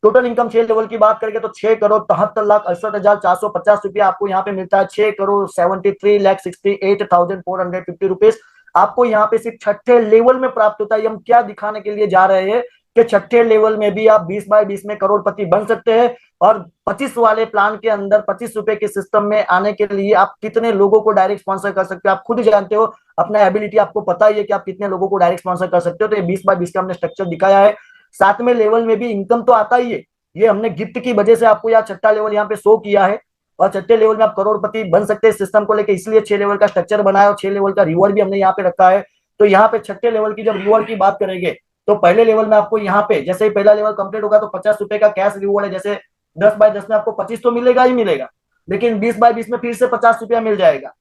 टोटल इनकम 6 लेवल की बात करेंगे तो 6 करोड़ 73 लाख 68,450 रुपया आपको यहाँ पे मिलता है। 6 करोड़ 73 लाख 68,450 रुपीज आपको यहाँ पे सिर्फ छठे लेवल में प्राप्त होता है। हम क्या दिखाने के लिए जा रहे हैं कि छठे लेवल में भी आप 20 बाय 20 में करोड़पति बन सकते हैं। और 25 वाले प्लान के अंदर ₹25 के सिस्टम में आने के लिए आप कितने लोगों को डायरेक्ट स्पॉन्सर कर सकते हो, आप खुद जानते हो, अपना एबिलिटी आपको पता ही है कि आप कितने लोगों को डायरेक्ट स्पॉन्सर कर सकते हो। तो ये 20 बाय 20 का हमने स्ट्रक्चर दिखाया है। 7वें लेवल में भी इनकम तो आता ही है, ये हमने गिफ्ट की वजह से आपको यहाँ छठा लेवल यहाँ पे शो किया है। और छठे लेवल में आप करोड़पति बन सकते हैं सिस्टम को लेकर, इसलिए 6 लेवल का स्ट्रक्चर बनाया और 6 लेवल का रिवॉर्ड भी हमने यहाँ पे रखा है। तो यहाँ पे छठे लेवल की जब रिवॉर्ड की बात करेंगे तो पहले लेवल में आपको यहाँ पे जैसे ही पहला लेवल कंप्लीट होगा तो ₹50 का कैश रिवॉर्ड है। जैसे 10 बाय 10 में आपको 25 तो मिलेगा ही मिलेगा, लेकिन 20 बाय 20 में फिर से ₹50 मिल जाएगा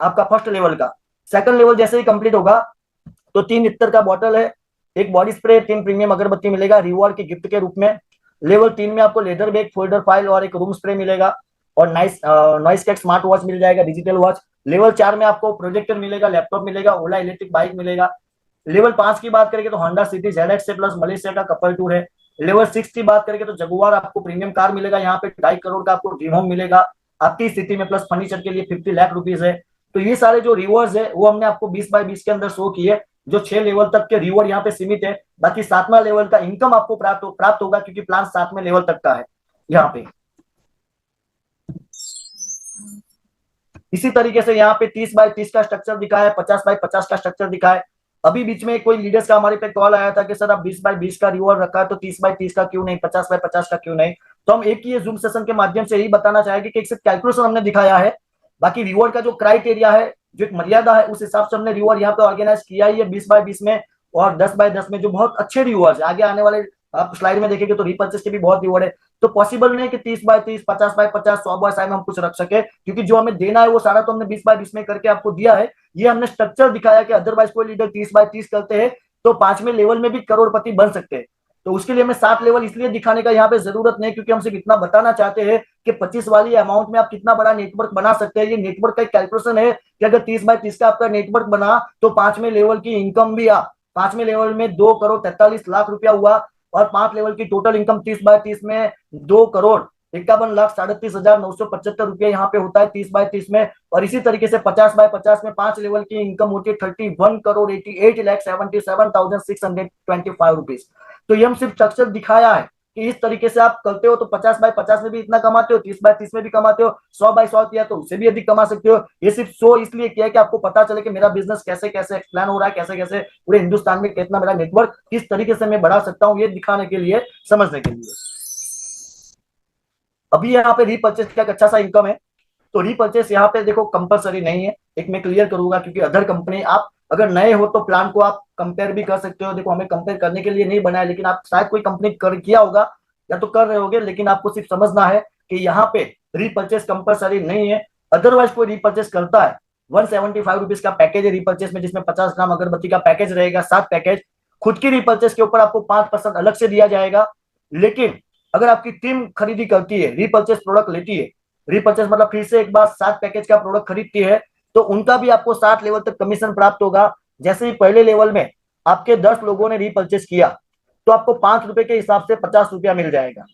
आपका फर्स्ट लेवल का। सेकंड लेवल जैसे ही कंप्लीट होगा तो 3 इत्र का बॉटल है, एक बॉडी स्प्रे, 3 प्रीमियम अगरबत्ती मिलेगा रिवॉर्ड के गिफ्ट के रूप में। लेवल 3 में आपको लेदर बैग, फोल्डर फाइल और एक रूम स्प्रे मिलेगा, और नॉइस टेक स्मार्ट वॉच मिल जाएगा, डिजिटल वॉच। लेवल 4 में आपको प्रोजेक्टर मिलेगा, लैपटॉप मिलेगा, ओला इलेक्ट्रिक बाइक मिलेगा। लेवल 5 की बात करेंगे तो होंडा सिटी ZX से प्लस मलेशिया का कपल टूर है। लेवल 6 की बात करेंगे तो जगुआर आपको प्रीमियम कार मिलेगा, यहाँ पे 2.5 करोड़ का आपको ड्रीम होम मिलेगा आपकी सिटी में, प्लस फर्नीचर के लिए 50 लाख रुपीज है। तो ये सारे जो रिवॉर्ड्स है वो हमने आपको 20 बाय 20 के अंदर शो किए, जो 6 लेवल तक के रिवॉर्ड यहाँ पे सीमित है। बाकी 7वां लेवल का इनकम आपको प्राप्त होगा, क्योंकि प्लान 7वें लेवल तक का है यहाँ पे। इसी तरीके से यहाँ पे 30 बाय 30 का स्ट्रक्चर दिखा है, 50 बाय 50 का स्ट्रक्चर दिखा है। अभी बीच में कोई लीडर्स का हमारे पे कॉल आया था कि सर आप 20 बाय 20 का रिवॉर्ड रखा है तो 30 बाय 30 का क्यों नहीं, 50 बाय 50 का क्यों नहीं। तो हम एक ही जूम सेशन के माध्यम से यही बताना चाहेंगे कि एक सिर्फ कैलकुलेशन हमने दिखाया है, बाकी रिवॉर्ड का जो क्राइटेरिया है, जो एक मर्यादा है, उस हिसाब से हमने रिवॉर्ड यहाँ पे ऑर्गेनाइज किया ही है 20 बाय 20 में और 10 बाय 10 में, जो बहुत अच्छे रिवॉर्ड है। आगे आने वाले आप स्लाइड में देखेंगे तो रिपर्चेस के भी बहुत रिवॉर्ड है। तो पॉसिबल नहीं कि 30 बाय 30, 50 बाय 50, 100 बाय 100 में हम कुछ रख सके, क्योंकि जो हमें देना है वो सारा तो हमने 20 बाय 20 में करके आपको दिया है। ये हमने स्ट्रक्चर दिखाया कि अदरवाइज कोई लीडर 30 बाय 30 करते हैं तो 5वें लेवल में भी करोड़पति बन सकते हैं। तो उसके लिए हमें 7 लेवल इसलिए दिखाने का यहाँ पे जरूरत नहीं, क्योंकि हम सिर्फ इतना बताना चाहते हैं कि 25 वाली अमाउंट में आप कितना बड़ा नेटवर्क बना सकते हैं। ये नेटवर्क का एक कैलकुलेशन है कि अगर 30 बाय 30 का आपका नेटवर्क बना तो 5वें लेवल की इनकम भी 5वें लेवल में 2 करोड़ 43 लाख रुपया हुआ, और 5 लेवल की टोटल इनकम 30 बाय 30 में 2 करोड़ 51 लाख 37,975 रुपया यहाँ पे होता है 30 बाय 30 में। और इसी तरीके से 50 बाय 50 में 5 लेवल की इनकम होती है 31 करोड़ 88 लाख 77,625 रुपीज। तो ये हम सिर्फ स्ट्रक्चर दिखाया है कि इस तरीके से आप करते हो तो 50 बाय 50 में भी इतना कमाते हो, 30 बाय 30 में भी कमाते हो, 100 बाय 100 किया तो उससे भी अधिक कमा सकते हो। ये सिर्फ 100 इसलिए किया कि आपको पता चले कि मेरा बिजनेस कैसे कैसे एक्सप्लेन हो रहा है, कैसे कैसे पूरे हिंदुस्तान में कितना मेरा नेटवर्क किस तरीके से मैं बढ़ा सकता हूँ, ये दिखाने के लिए, समझने के लिए। अभी यहाँ पे रीपर्चेस का एक अच्छा सा इनकम है। तो रीपर्चेस यहाँ पे देखो कंपलसरी नहीं है, एक मैं क्लियर करूंगा, क्योंकि अदर कंपनी, आप अगर नए हो तो प्लान को आप कंपेयर भी कर सकते हो। देखो हमें कंपेयर करने के लिए नहीं बनाया, लेकिन आप शायद कोई कंपनी कर किया होगा या तो कर रहे होगे, लेकिन आपको सिर्फ समझना है कि यहाँ पे रीपर्चेस कंपलसरी नहीं है। अदरवाइज कोई रीपर्चेस करता है, 175 रुपीज का पैकेज है रीपर्चेस में, जिसमें 50 ग्राम अगरबत्ती का पैकेज रहेगा, 7 पैकेज। खुद की रीपर्चेस के ऊपर आपको 5% अलग से दिया जाएगा। लेकिन अगर आपकी टीम खरीदी करती है, रीपर्चेस प्रोडक्ट लेती है, रीपर्चेस मतलब फिर से एक बार 7 पैकेज का प्रोडक्ट खरीदती है, तो उनका भी आपको 7 लेवल तक कमीशन प्राप्त होगा। जैसे ही पहले लेवल में आपके 10 लोगों ने रीपर्चेस किया तो आपको 5 रुपए के हिसाब से 50 रुपया मिल जाएगा।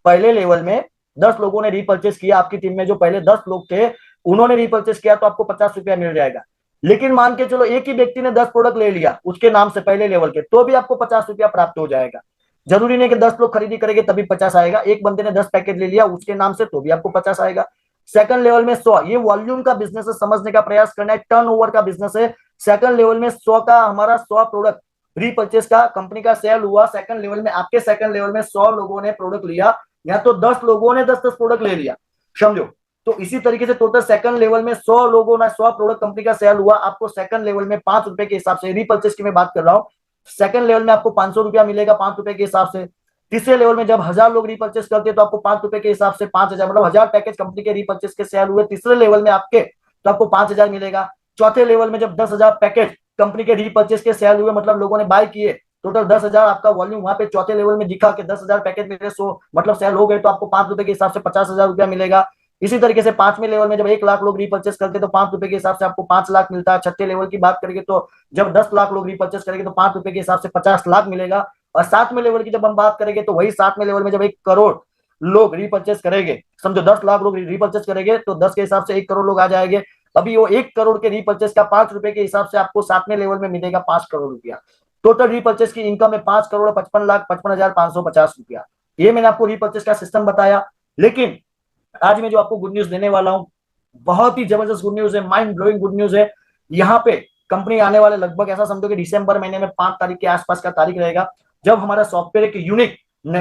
पहले लेवल में 10 लोगों ने रीपर्चेस किया, आपकी टीम में जो पहले 10 लोग थे उन्होंने रीपर्चेस किया तो आपको 50 रुपया मिल जाएगा। लेकिन मान के चलो एक ही व्यक्ति ने 10 प्रोडक्ट ले लिया उसके नाम से पहले लेवल के, तो भी आपको 50 रुपया प्राप्त हो जाएगा। जरूरी नहीं कि 10 लोग खरीदी करेंगे तभी 50 आएगा, एक बंदे ने 10 पैकेट ले लिया उसके नाम से तो भी आपको 50 आएगा। सेकंड लेवल में 100, ये वॉल्यूम का बिजनेस है, समझने का प्रयास करना है, टर्नओवर का बिजनेस है। सेकंड लेवल में 100 का हमारा 100 प्रोडक्ट रीपर्चेस का कंपनी का सेल हुआ। सेकंड लेवल में आपके सेकंड लेवल में 100 लोगों ने प्रोडक्ट लिया, या तो 10 लोगों ने 10-10 प्रोडक्ट ले लिया, समझो। तो इसी तरीके से टोटल सेकंड लेवल में 100 लोगों ने 100 प्रोडक्ट कंपनी का सेल हुआ, आपको सेकंड लेवल में 5 रुपए के हिसाब से, रीपर्चेस की मैं बात कर रहा हूँ, सेकंड लेवल में आपको 500 रुपया मिलेगा 5 रुपए के हिसाब से। तीसरे लेवल में जब 1000 लोग रीपर्चेस करते हैं तो आपको 5 रुपए के हिसाब से 5000, मतलब 1000 पैकेज कंपनी के रीपर्चेस के सेल हुए तीसरे लेवल में आपके, तो आपको 5000 मिलेगा। चौथे लेवल में जब 10,000 पैकेज कंपनी के रीपर्चेस के सेल हुए, मतलब लोगों ने बाय किए, टोटल 10,000 आपका वॉल्यूम वहां पे चौथे लेवल में दिखा कि 10,000 पैकेज मेरे 100 मतलब सेल हो गए, तो आपको 5 रुपए के हिसाब से 50,000 रुपया मिलेगा। इसी तरीके से 5वें लेवल में जब 1 लाख लोग रीपर्चेस करते तो 5 रुपए के हिसाब से आपको 5 लाख मिलता है। छठे लेवल की बात करेंगे तो जब 10 लाख लोग रीपर्चेस करेंगे तो 5 रुपए के हिसाब से 50 लाख मिलेगा। और 7वें लेवल की जब हम बात करेंगे तो वही 7वें लेवल में जब 1 करोड़ लोग रीपर्चेस करेंगे, समझो 10 लाख लोग रीपर्चेस करेंगे तो 10 के हिसाब से 1 करोड़ लोग आ जाएंगे। अभी वो 1 करोड़ के रीपर्चेस का 5 रुपए के हिसाब से आपको 7वें लेवल में मिलेगा 5 करोड़ रुपया। टोटल रीपर्चेस की इनकम है 5,55,55,550 रुपया। ये मैंने आपको रीपर्चेस का सिस्टम बताया। लेकिन आज मैं जो आपको गुड न्यूज देने वाला हूँ, बहुत ही जबरदस्त गुड न्यूज है, माइंड ब्लोइंग गुड न्यूज है। यहाँ पे कंपनी आने वाले लगभग ऐसा समझो कि दिसंबर महीने में 5 तारीख के आसपास का तारीख रहेगा, जब हमारा सॉफ्टवेयर एक यूनिक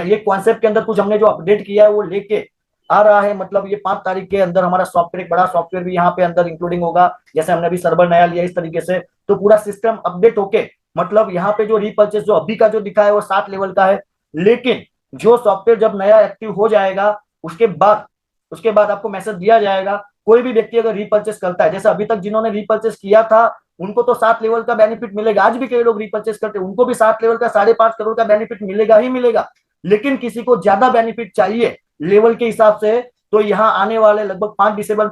ये कॉन्सेप्ट के अंदर कुछ हमने जो अपडेट किया है वो लेके आ रहा है। मतलब ये 5 तारीख के अंदर हमारा सॉफ्टवेयर, एक बड़ा सॉफ्टवेयर भी यहाँ पे अंदर इंक्लूडिंग होगा। जैसे हमने अभी सर्वर नया लिया इस तरीके से, तो पूरा सिस्टम अपडेट होके, मतलब यहाँ पे जो रीपर्चेस जो अभी का जो दिखा है वो 7 लेवल का है। लेकिन जो सॉफ्टवेयर जब नया एक्टिव हो जाएगा उसके बाद आपको मैसेज दिया जाएगा, कोई भी व्यक्ति अगर रीपर्चेस करता है, जैसे अभी तक जिन्होंने रीपर्चेस किया था उनको तो 7 लेवल का बेनिफिट मिलेगा। आज भी कई लोग रीपर्चेस करते हैं, उनको भी 7 लेवल का 5.5 करोड़ का बेनिफिट मिलेगा ही मिलेगा। लेकिन किसी को ज्यादा बेनिफिट चाहिए लेवल के हिसाब से, तो यहाँ आने वाले लगभग 5 दिसंबर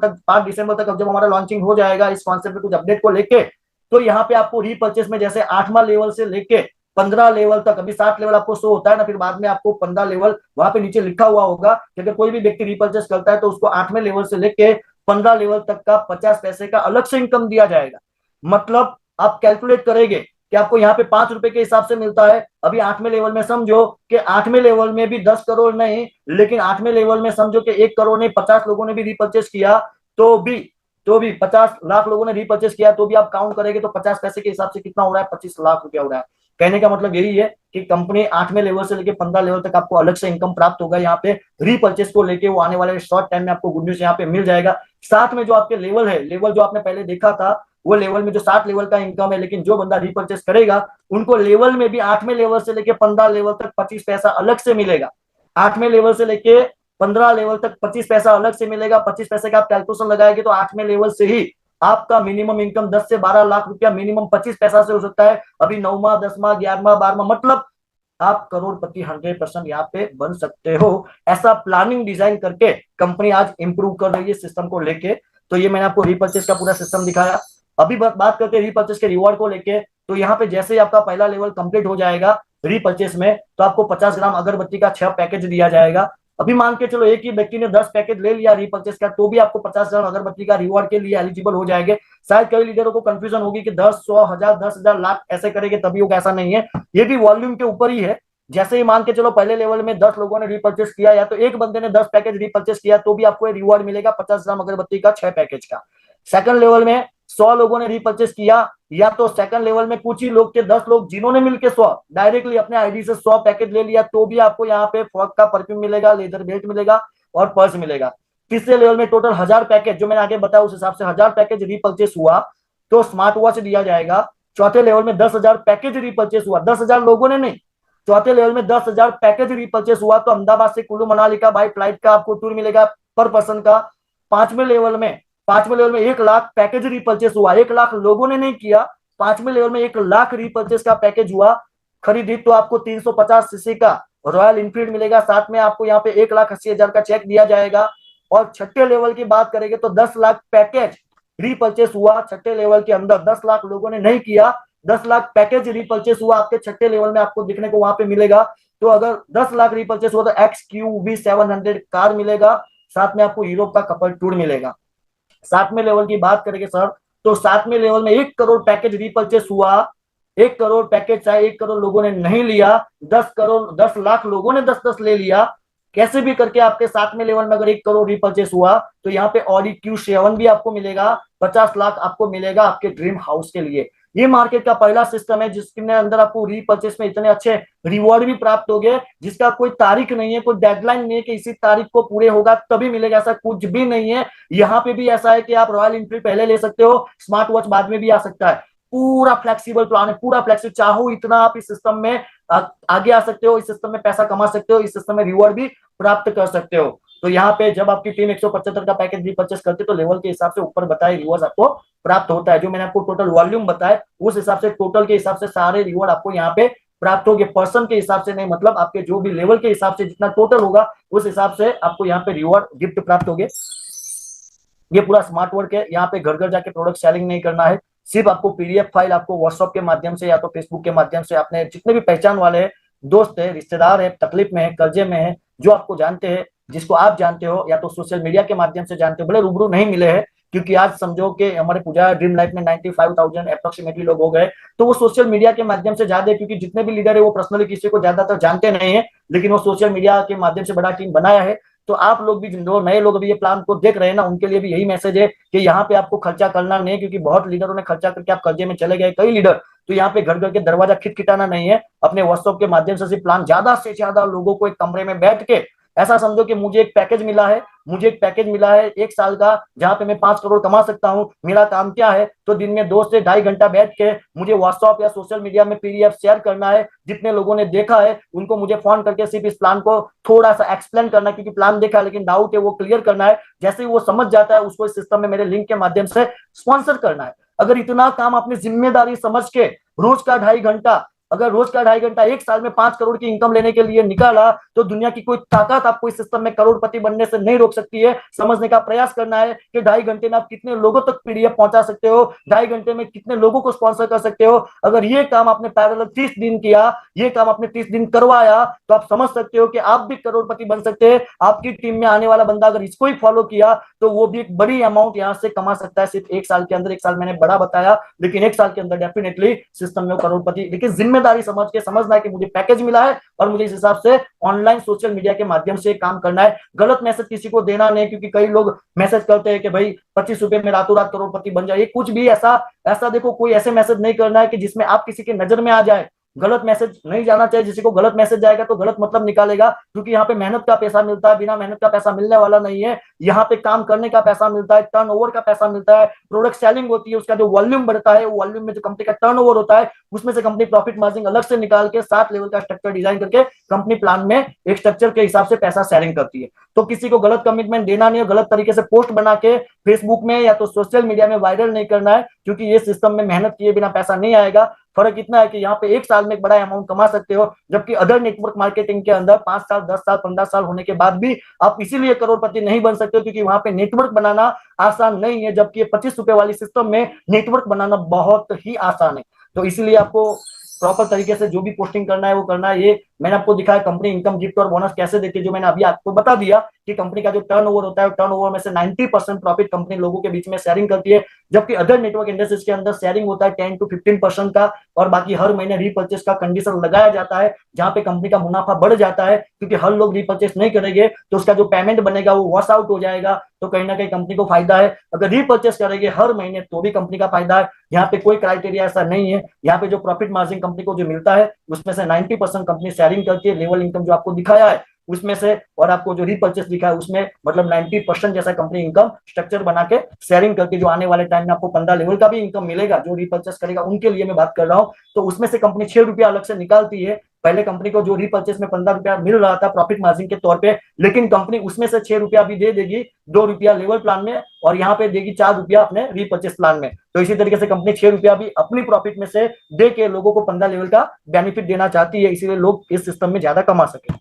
तक जब हमारा लॉन्चिंग हो जाएगा इस कॉन्सेप्ट में कुछ अपडेट को लेके, तो यहाँ पे आपको रीपर्चेस में जैसे 8वां लेवल से लेके 15 लेवल तक, अभी 60 लेवल आपको शो होता है ना, फिर बाद में आपको 15 लेवल वहां पे नीचे लिखा हुआ होगा कि अगर कोई भी व्यक्ति रिपर्चेस करता है तो उसको 8वें लेवल से लेके 15 लेवल तक का 50 पैसे का अलग से इनकम दिया जाएगा। मतलब आप कैलकुलेट करेंगे कि आपको यहाँ पे 5 रुपए के हिसाब से मिलता है। अभी 8वें लेवल में समझो कि 8वें लेवल में भी 10 करोड़ नहीं, लेकिन 8वें लेवल में समझो कि 1 करोड़ नहीं, 50 लोगों ने भी रिपर्चेस किया तो भी 50 लाख लोगों ने रिपर्चेस किया तो भी आप काउंट करेंगे तो 50 पैसे के हिसाब से कितना हो रहा है, 25 लाख रुपया हो रहा है। कहने का मतलब यही है कि कंपनी 8वें लेवल से लेकर 15 लेवल तक आपको अलग से इनकम प्राप्त होगा। यहाँ पे रीपर्चेस को लेके वो आने वाले शॉर्ट टाइम में आपको गुड न्यूज यहाँ पे मिल जाएगा। साथ में जो आपके लेवल है, लेवल जो आपने पहले देखा था वो लेवल में जो 60 लेवल का इनकम है, लेकिन जो बंदा रिपर्चेस करेगा उनको लेवल में भी 8वें लेवल से लेके 15 लेवल तक 25 पैसा अलग से मिलेगा। 8वें लेवल से लेके 15 लेवल तक 25 पैसा अलग से मिलेगा। 25 पैसे का आप कैलकुलेशन लगाएंगे तो 8वें लेवल से ही आपका मिनिमम इनकम 10 से 12 लाख रुपया मिनिमम 25 पैसा से हो सकता है। अभी 9वां 10वां 11वां 12वां मतलब आप करोड़पति 100% यहाँ पे बन सकते हो। ऐसा प्लानिंग डिजाइन करके कंपनी आज इंप्रूव कर रही है सिस्टम को लेके। तो ये मैंने आपको रीपर्चेस का पूरा सिस्टम दिखाया। अभी बात करते हैं रीपर्चेस के रिवॉर्ड को लेके। तो यहाँ पे जैसे ही आपका पहला लेवल कंप्लीट हो जाएगा रीपर्चेस में तो आपको 50 ग्राम अगरबत्ती का 6 पैकेज दिया जाएगा। अभी मान के चलो एक ही व्यक्ति ने 10 पैकेज ले लिया रिपर्चेस का तो भी आपको 50 ग्राम अगरबत्ती का रिवॉर्ड के लिए एलिजिबल हो जाएंगे। शायद कई लीडरों को कंफ्यूजन होगी कि 10, 100, 1000, 10,000, लाख ऐसे करेंगे तभी होगा, ऐसा नहीं है। ये भी वॉल्यूम के ऊपर ही है। जैसे ही मान के चलो पहले लेवल में 10 लोगों ने रिपर्चेस किया या तो एक बंदे ने 10 पैकेज रिपर्चेस किया तो भी आपको रिवॉर्ड मिलेगा 50 ग्राम अगरबत्ती का 6 पैकेज का। सेकंड लेवल में 100 लोगों ने रिपर्चेस किया या तो सेकंड लेवल में कुछ ही लोग के 10 लोग जिन्होंने मिलकर 100 डायरेक्टली अपने आईडी से 100 पैकेज ले लिया तो भी आपको यहाँ पे फॉग का परफ्यूम मिलेगा, लेदर बेल्ट मिलेगा और पर्स मिलेगा। तीसरे लेवल में टोटल 1000 पैकेज जो मैंने आगे बताया उस हिसाब से 1000 पैकेज रिपर्चेस हुआ तो स्मार्ट वॉच दिया जाएगा। चौथे लेवल में 10,000 पैकेज रिपर्चेस हुआ, 10,000 लोगों ने नहीं, चौथे लेवल में 10,000 पैकेज रिपर्चेस हुआ तो अहमदाबाद से कुल्लू मनाली का बाई फ्लाइट का आपको टूर मिलेगा पर पर्सन का। पांचवें लेवल में 1 लाख पैकेज रिपर्चेस हुआ, 1 लाख लोगों ने नहीं किया, 5वें लेवल में 1 लाख रिपर्चेस का पैकेज हुआ। खरीदी तो आपको 350 सीसी का रॉयल इनफील्ड मिलेगा, साथ में आपको यहाँ पे 1,80,000 का चेक दिया जाएगा। और छठे लेवल की बात करेंगे तो 10 लाख पैकेज रिपर्चेस हुआ छठे लेवल के अंदर, 10 लाख लोगों ने नहीं किया, 10 लाख पैकेज रिपर्चेस हुआ आपके छठे लेवल में आपको दिखने को वहां पे मिलेगा। तो अगर 10 लाख रिपर्चेस हुआ तो XUV700 कार मिलेगा, साथ में आपको यूरोप का कपल टूर मिलेगा। 7वें लेवल की बात करेंगे सर तो 7वें लेवल में 1 करोड़ पैकेज रिपर्चेस हुआ। 1 करोड़ पैकेज चाहे 1 करोड़ लोगों ने नहीं लिया, 10 लाख लोगों ने 10-10 ले लिया। कैसे भी करके आपके 7वें लेवल में अगर 1 करोड़ रिपर्चेस हुआ तो यहाँ पे ऑडी Q7 भी आपको मिलेगा, 50 लाख आपको मिलेगा आपके ड्रीम हाउस के लिए। ये मार्केट का पहला सिस्टम है जिसके अंदर आपको रीपर्चेस में इतने अच्छे रिवॉर्ड भी प्राप्त हो गए जिसका कोई तारीख नहीं है, कोई डेडलाइन नहीं है कि इसी तारीख को पूरे होगा तभी मिलेगा, ऐसा कुछ भी नहीं है। यहाँ पे भी ऐसा है कि आप रॉयल इनफील्ड पहले ले सकते हो, स्मार्ट वॉच बाद में भी आ सकता है। पूरा फ्लेक्सिबल प्लान है, पूरा फ्लेक्सिबल, चाहो इतना आप इस सिस्टम में आगे आ सकते हो, इस सिस्टम में पैसा कमा सकते हो, इस सिस्टम में रिवॉर्ड भी प्राप्त कर सकते हो। तो यहाँ पे जब आपकी टीम 175 का पैकेज भी परचेस करती है तो लेवल के हिसाब से ऊपर बताए रिवॉर्ड आपको प्राप्त होता है। जो मैंने आपको टोटल वॉल्यूम बताया उस हिसाब से टोटल के हिसाब से सारे रिवॉर्ड आपको यहाँ पे प्राप्त होंगे, पर्सन के हिसाब से नहीं, मतलब आपके जो भी लेवल के हिसाब से जितना टोटल होगा उस हिसाब से आपको यहाँ पे रिवॉर्ड गिफ्ट प्राप्त होंगे। ये पूरा स्मार्ट वर्क है, यहाँ पे घर घर जाके प्रोडक्ट सेलिंग नहीं करना है, सिर्फ आपको पीडीएफ फाइल आपको व्हाट्सएप के माध्यम से या तो फेसबुक के माध्यम से अपने जितने भी पहचान वाले हैं, दोस्त है, रिश्तेदार है, तकलीफ में है, कर्जे में है, जो आपको जानते हैं, जिसको आप जानते हो या तो सोशल मीडिया के माध्यम से जानते हो, भले रूबरू नहीं मिले हैं क्योंकि आज समझो कि हमारे पूजा ड्रीम लाइफ में 95,000 अप्रोक्सीमेटली लोग हो गए, तो वो सोशल मीडिया के माध्यम से ज्यादा, क्योंकि जितने भी लीडर है वो पर्सनली किसी को ज्यादातर जानते नहीं है, लेकिन वो सोशल मीडिया के माध्यम से बड़ा टीम बनाया है। तो आप लोग भी, जो नए लोग अभी ये प्लान को देख रहे हैं ना, उनके लिए भी यही मैसेज है कि यहाँ पे आपको खर्चा करना नहीं है, क्योंकि बहुत लीडरों ने खर्चा करके आप कर्जे में चले गए कई लीडर। तो यहाँ पे घर घर के दरवाजा खिटखिटाना नहीं है, अपने व्हाट्सएप के माध्यम से सिर्फ प्लान ज्यादा से ज्यादा लोगों को एक कमरे में बैठ के ऐसा समझो कि मुझे एक पैकेज मिला है, 1 साल का, जहां पे मैं 5 करोड़ कमा सकता हूं। मेरा काम क्या है, तो दिन में 2 से 2.5 घंटा बैठ के मुझे व्हाट्सएप या सोशल मीडिया में पीडीएफ शेयर करना है, जितने लोगों ने देखा है उनको मुझे फोन करके सिर्फ इस प्लान को थोड़ा सा एक्सप्लेन करना है, क्योंकि प्लान देखा लेकिन डाउट है वो क्लियर करना है। जैसे ही वो समझ जाता है उसको इस सिस्टम में मेरे लिंक के माध्यम से स्पॉन्सर करना है। अगर इतना काम आपने जिम्मेदारी समझ के रोज का 2.5 घंटा अगर रोज का 2.5 घंटा 1 साल में 5 करोड़ की इनकम लेने के लिए निकाला तो दुनिया की कोई ताकत आपको इस सिस्टम में करोड़पति बनने से नहीं रोक सकती है। समझने का प्रयास करना है कि 2.5 घंटे में आप कितने लोगों तक पीडीएफ पहुंचा सकते हो, 2.5 घंटे में कितने लोगों को स्पॉन्सर कर सकते हो। अगर ये काम आपने पैरेलल 30 दिन किया, ये काम आपने 30 दिन करवाया, तो आप समझ सकते हो कि आप भी करोड़पति बन सकते हैं। आपकी टीम में आने वाला बंदा अगर इसको ही फॉलो किया तो वो भी एक बड़ी अमाउंट यहाँ से कमा सकता है सिर्फ 1 साल के अंदर। 1 साल मैंने बड़ा बताया, लेकिन 1 साल के अंदर डेफिनेटली सिस्टम में करोड़पति। लेकिन जिम्मेदारी समझ के समझना है कि मुझे पैकेज मिला है और मुझे इस हिसाब से ऑनलाइन सोशल मीडिया के माध्यम से काम करना है। गलत मैसेज किसी को देना नहीं, क्योंकि कई लोग मैसेज करते हैं कि भाई 25 रुपए में रातों रात करोड़पति बन जाए। कुछ भी ऐसा ऐसा देखो, कोई ऐसे मैसेज नहीं करना है कि जिसमें आप किसी की नजर में आ जाए। गलत मैसेज नहीं जाना चाहिए। किसी को गलत मैसेज जाएगा तो गलत मतलब निकालेगा, क्योंकि यहाँ पे मेहनत का पैसा मिलता है, बिना मेहनत का पैसा मिलने वाला नहीं है। यहाँ पे काम करने का पैसा मिलता है, टर्नओवर का पैसा मिलता है, प्रोडक्ट सेलिंग होती है, उसका जो वॉल्यूम बढ़ता है, वॉल्यूम में जो कंपनी का टर्नओवर होता है उसमें से कंपनी प्रॉफिट मार्जिन अलग से निकाल के 7 लेवल का स्ट्रक्चर डिजाइन करके कंपनी प्लान में एक स्ट्रक्चर के हिसाब से पैसा शेयरिंग करती है। तो किसी को गलत कमिटमेंट देना नहीं है, गलत तरीके से पोस्ट बना के फेसबुक में या तो सोशल मीडिया में वायरल नहीं करना है, क्योंकि ये सिस्टम में मेहनत किए बिना पैसा नहीं आएगा। फर्क इतना है कि यहाँ पे 1 साल में एक बड़ा अमाउंट कमा सकते हो, जबकि अदर नेटवर्क मार्केटिंग के अंदर 5 साल 10 साल 15 साल होने के बाद भी आप इसीलिए करोड़पति नहीं बन सकते, क्योंकि वहां पे नेटवर्क बनाना आसान नहीं है, जबकि 25 रुपए वाली सिस्टम में नेटवर्क बनाना बहुत ही आसान है। तो इसीलिए आपको प्रॉपर तरीके से जो भी पोस्टिंग करना है वो करना है। ये मैंने आपको दिखाया कंपनी इनकम, गिफ्ट और बोनस कैसे देती है, जो मैंने अभी आपको बता दिया कि कंपनी का जो टर्नओवर होता है, टर्नओवर में से 90% प्रॉफिट कंपनी लोगों के बीच में शेयरिंग करती है, जबकि अदर नेटवर्क इंडस्ट्रीज के अंदर शेयरिंग होता है 10 to 15% का, और बाकी हर महीने रीपर्चेस का कंडीशन लगाया जाता है, जहां पे कंपनी का मुनाफा बढ़ जाता है, क्योंकि हर लोग रीपर्चेस नहीं करेंगे तो उसका जो पेमेंट बनेगा वो वॉश आउट हो जाएगा। तो कहीं ना कहीं कंपनी को फायदा है। अगर रीपर्चेस करेंगे हर महीने तो भी कंपनी का फायदा है। यहाँ पे कोई क्राइटेरिया ऐसा नहीं है। यहाँ पे जो प्रॉफिट मार्जिन कंपनी को जो मिलता है उसमें से 90% कंपनी शेयरिंग करती है। लेवल इनकम जो आपको दिखाया है उसमें से, और आपको जो रीपर्चेस दिखा है उसमें, मतलब 90% जैसा कंपनी इनकम स्ट्रक्चर बना के शेयरिंग करके, जो आने वाले टाइम में आपको 15 लेवल का भी इनकम मिलेगा जो रीपर्चेस करेगा उनके लिए मैं बात कर रहा हूँ। तो उसमें से कंपनी 6 रुपया अलग से निकालती है। पहले कंपनी को जो रीपर्चेस में 15 रुपया मिल रहा था प्रॉफिट मार्जिन के तौर पे, लेकिन कंपनी उसमें से 6 रुपया भी दे देगी, 2 रुपया लेवल प्लान में, और यहाँ पे देगी 4 रुपया अपने रीपर्चेस प्लान में। तो इसी तरीके से कंपनी 6 रुपया भी अपनी प्रॉफिट में से दे के लोगों को 15 लेवल का बेनिफिट देना चाहती है, इसीलिए लोग इस सिस्टम में ज्यादा कमा सके।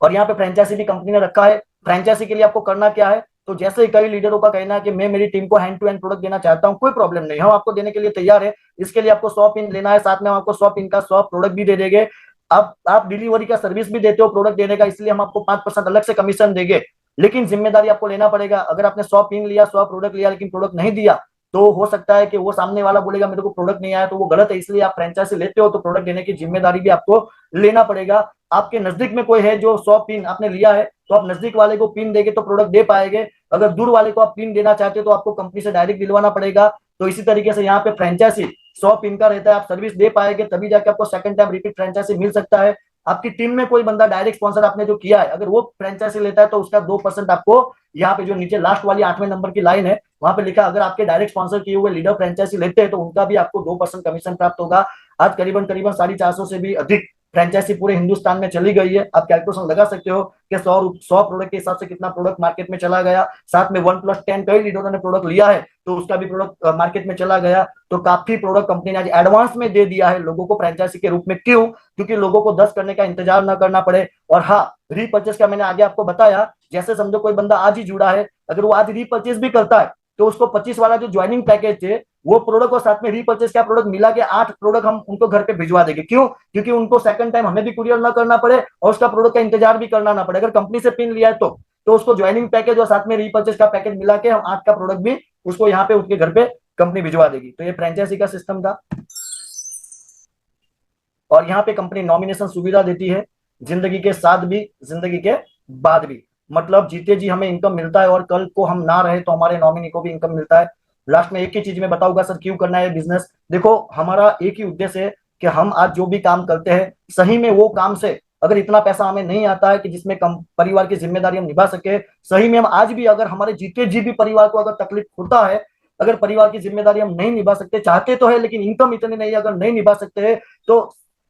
और यहाँ पे फ्रेंचाइजी भी कंपनी ने रखा है। फ्रेंचाइजी के लिए आपको करना क्या है, तो जैसे कई लीडरों का कहना है कि मैं मेरी टीम को हैंड टू हैंड प्रोडक्ट देना चाहता हूँ, कोई प्रॉब्लम नहीं, हम आपको देने के लिए तैयार है। इसके लिए आपको 100 पिन लेना है, साथ में हम आपको 100 पिन का 100 प्रोडक्ट भी दे देंगे। आप डिलीवरी का सर्विस भी देते हो प्रोडक्ट देने का, इसलिए हम आपको 5% अलग से कमीशन देंगे। लेकिन जिम्मेदारी आपको लेना पड़ेगा। अगर आपने 100 पिन लिया, 100 प्रोडक्ट लिया, लेकिन प्रोडक्ट नहीं दिया, तो हो सकता है कि वो सामने वाला बोलेगा मेरे को प्रोडक्ट नहीं आया, तो वो गलत है। इसलिए आप फ्रेंचाइजी लेते हो तो प्रोडक्ट देने की जिम्मेदारी भी आपको लेना पड़ेगा। आपके नजदीक में कोई है जो 100 पिन आपने लिया है, तो आप नजदीक वाले को पिन देंगे तो प्रोडक्ट दे पाएंगे। अगर दूर वाले को आप पिन देना चाहते हो तो आपको कंपनी से डायरेक्ट दिलवाना पड़ेगा। तो इसी तरीके से यहाँ पे फ्रेंचाइजी 100 पिन का रहता है, आप सर्विस दे पाएंगे तभी जाके आपको सेकंड टाइम रिपीट फ्रेंचाइजी मिल सकता है। आपकी टीम में कोई बंदा डायरेक्ट स्पॉन्सर आपने जो किया है, अगर वो फ्रेंचाइजी लेता है तो उसका 2% आपको, यहाँ पे जो नीचे लास्ट वाली 8वें नंबर की लाइन है वहां पे लिखा, अगर आपके डायरेक्ट स्पॉन्सर किए हुए लीडर फ्रेंचाइजी लेते हैं तो उनका भी आपको 2% कमीशन प्राप्त होगा। आज करीबन करीबन 450 से भी अधिक फ्रेंचाइजी पूरे हिंदुस्तान में चली गई है। आप कैलकुलेशन लगा सकते हो कि 100 प्रोडक्ट के हिसाब से कितना प्रोडक्ट मार्केट में चला गया। साथ में 1+10 कई लीडरों ने प्रोडक्ट लिया है तो उसका भी प्रोडक्ट मार्केट में चला गया। तो काफी प्रोडक्ट कंपनी ने आज एडवांस में दे दिया है लोगों को फ्रेंचाइजी के रूप में। क्यों? क्योंकि लोगों को 10 करने का इंतजार ना करना पड़े। और हाँ, रीपर्चेस का मैंने आगे आपको बताया। जैसे समझो कोई बंदा आज ही जुड़ा है, अगर वो आज रीपर्चेस भी करता है तो उसको 25 वाला जो ज्वाइनिंग पैकेज थे वो प्रोडक्ट और साथ में रीपर्चेस का प्रोडक्ट मिला के 8 प्रोडक्ट हम उनको घर पे भिजवा देंगे। क्यों? क्योंकि उनको सेकंड टाइम हमें भी कुरियर ना करना पड़े और उसका प्रोडक्ट का इंतजार भी करना ना पड़े। अगर कंपनी से पिन लिया है तो उसको ज्वाइनिंग पैकेज और साथ में रीपर्चेस का पैकेज मिला के हम 8 का प्रोडक्ट भी उसको यहाँ पे उसके घर पे कंपनी भिजवा देगी। तो ये फ्रेंचाइजी का सिस्टम था। और यहाँ पे कंपनी नॉमिनेशन सुविधा देती है, जिंदगी के साथ भी जिंदगी के बाद भी। मतलब जीते जी हमें इनकम मिलता है और कल को हम ना रहे तो हमारे नॉमिनी को भी इनकम मिलता है। लास्ट में एक ही चीज में बताऊंगा सर क्यों करना है बिजनेस। देखो, हमारा एक ही उद्देश्य है कि हम आज जो भी काम करते हैं सही में वो काम से अगर इतना पैसा हमें नहीं आता है कि जिसमें कम परिवार की जिम्मेदारी हम निभा सके, सही में हम आज भी अगर हमारे जीते जी भी परिवार को अगर तकलीफ होता है, अगर परिवार की जिम्मेदारी हम नहीं निभा सकते, चाहते तो है लेकिन इनकम इतनी नहीं, अगर नहीं निभा सकते हैं तो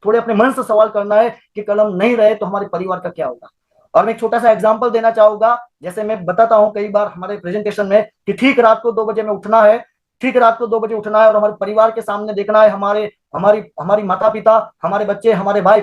थोड़े अपने मन से सवाल करना है कि कल हम नहीं रहे तो हमारे परिवार का क्या होगा। और मैं एक छोटा सा एग्जांपल देना चाहूंगा। जैसे मैं बताता हूं कई बार हमारे प्रेजेंटेशन में कि ठीक रात को 2 बजे में उठना है, ठीक रात को 2 बजे उठना है और हमारे परिवार के सामने देखना है हमारे हमारी हमारी माता पिता, हमारे बच्चे, हमारे भाई,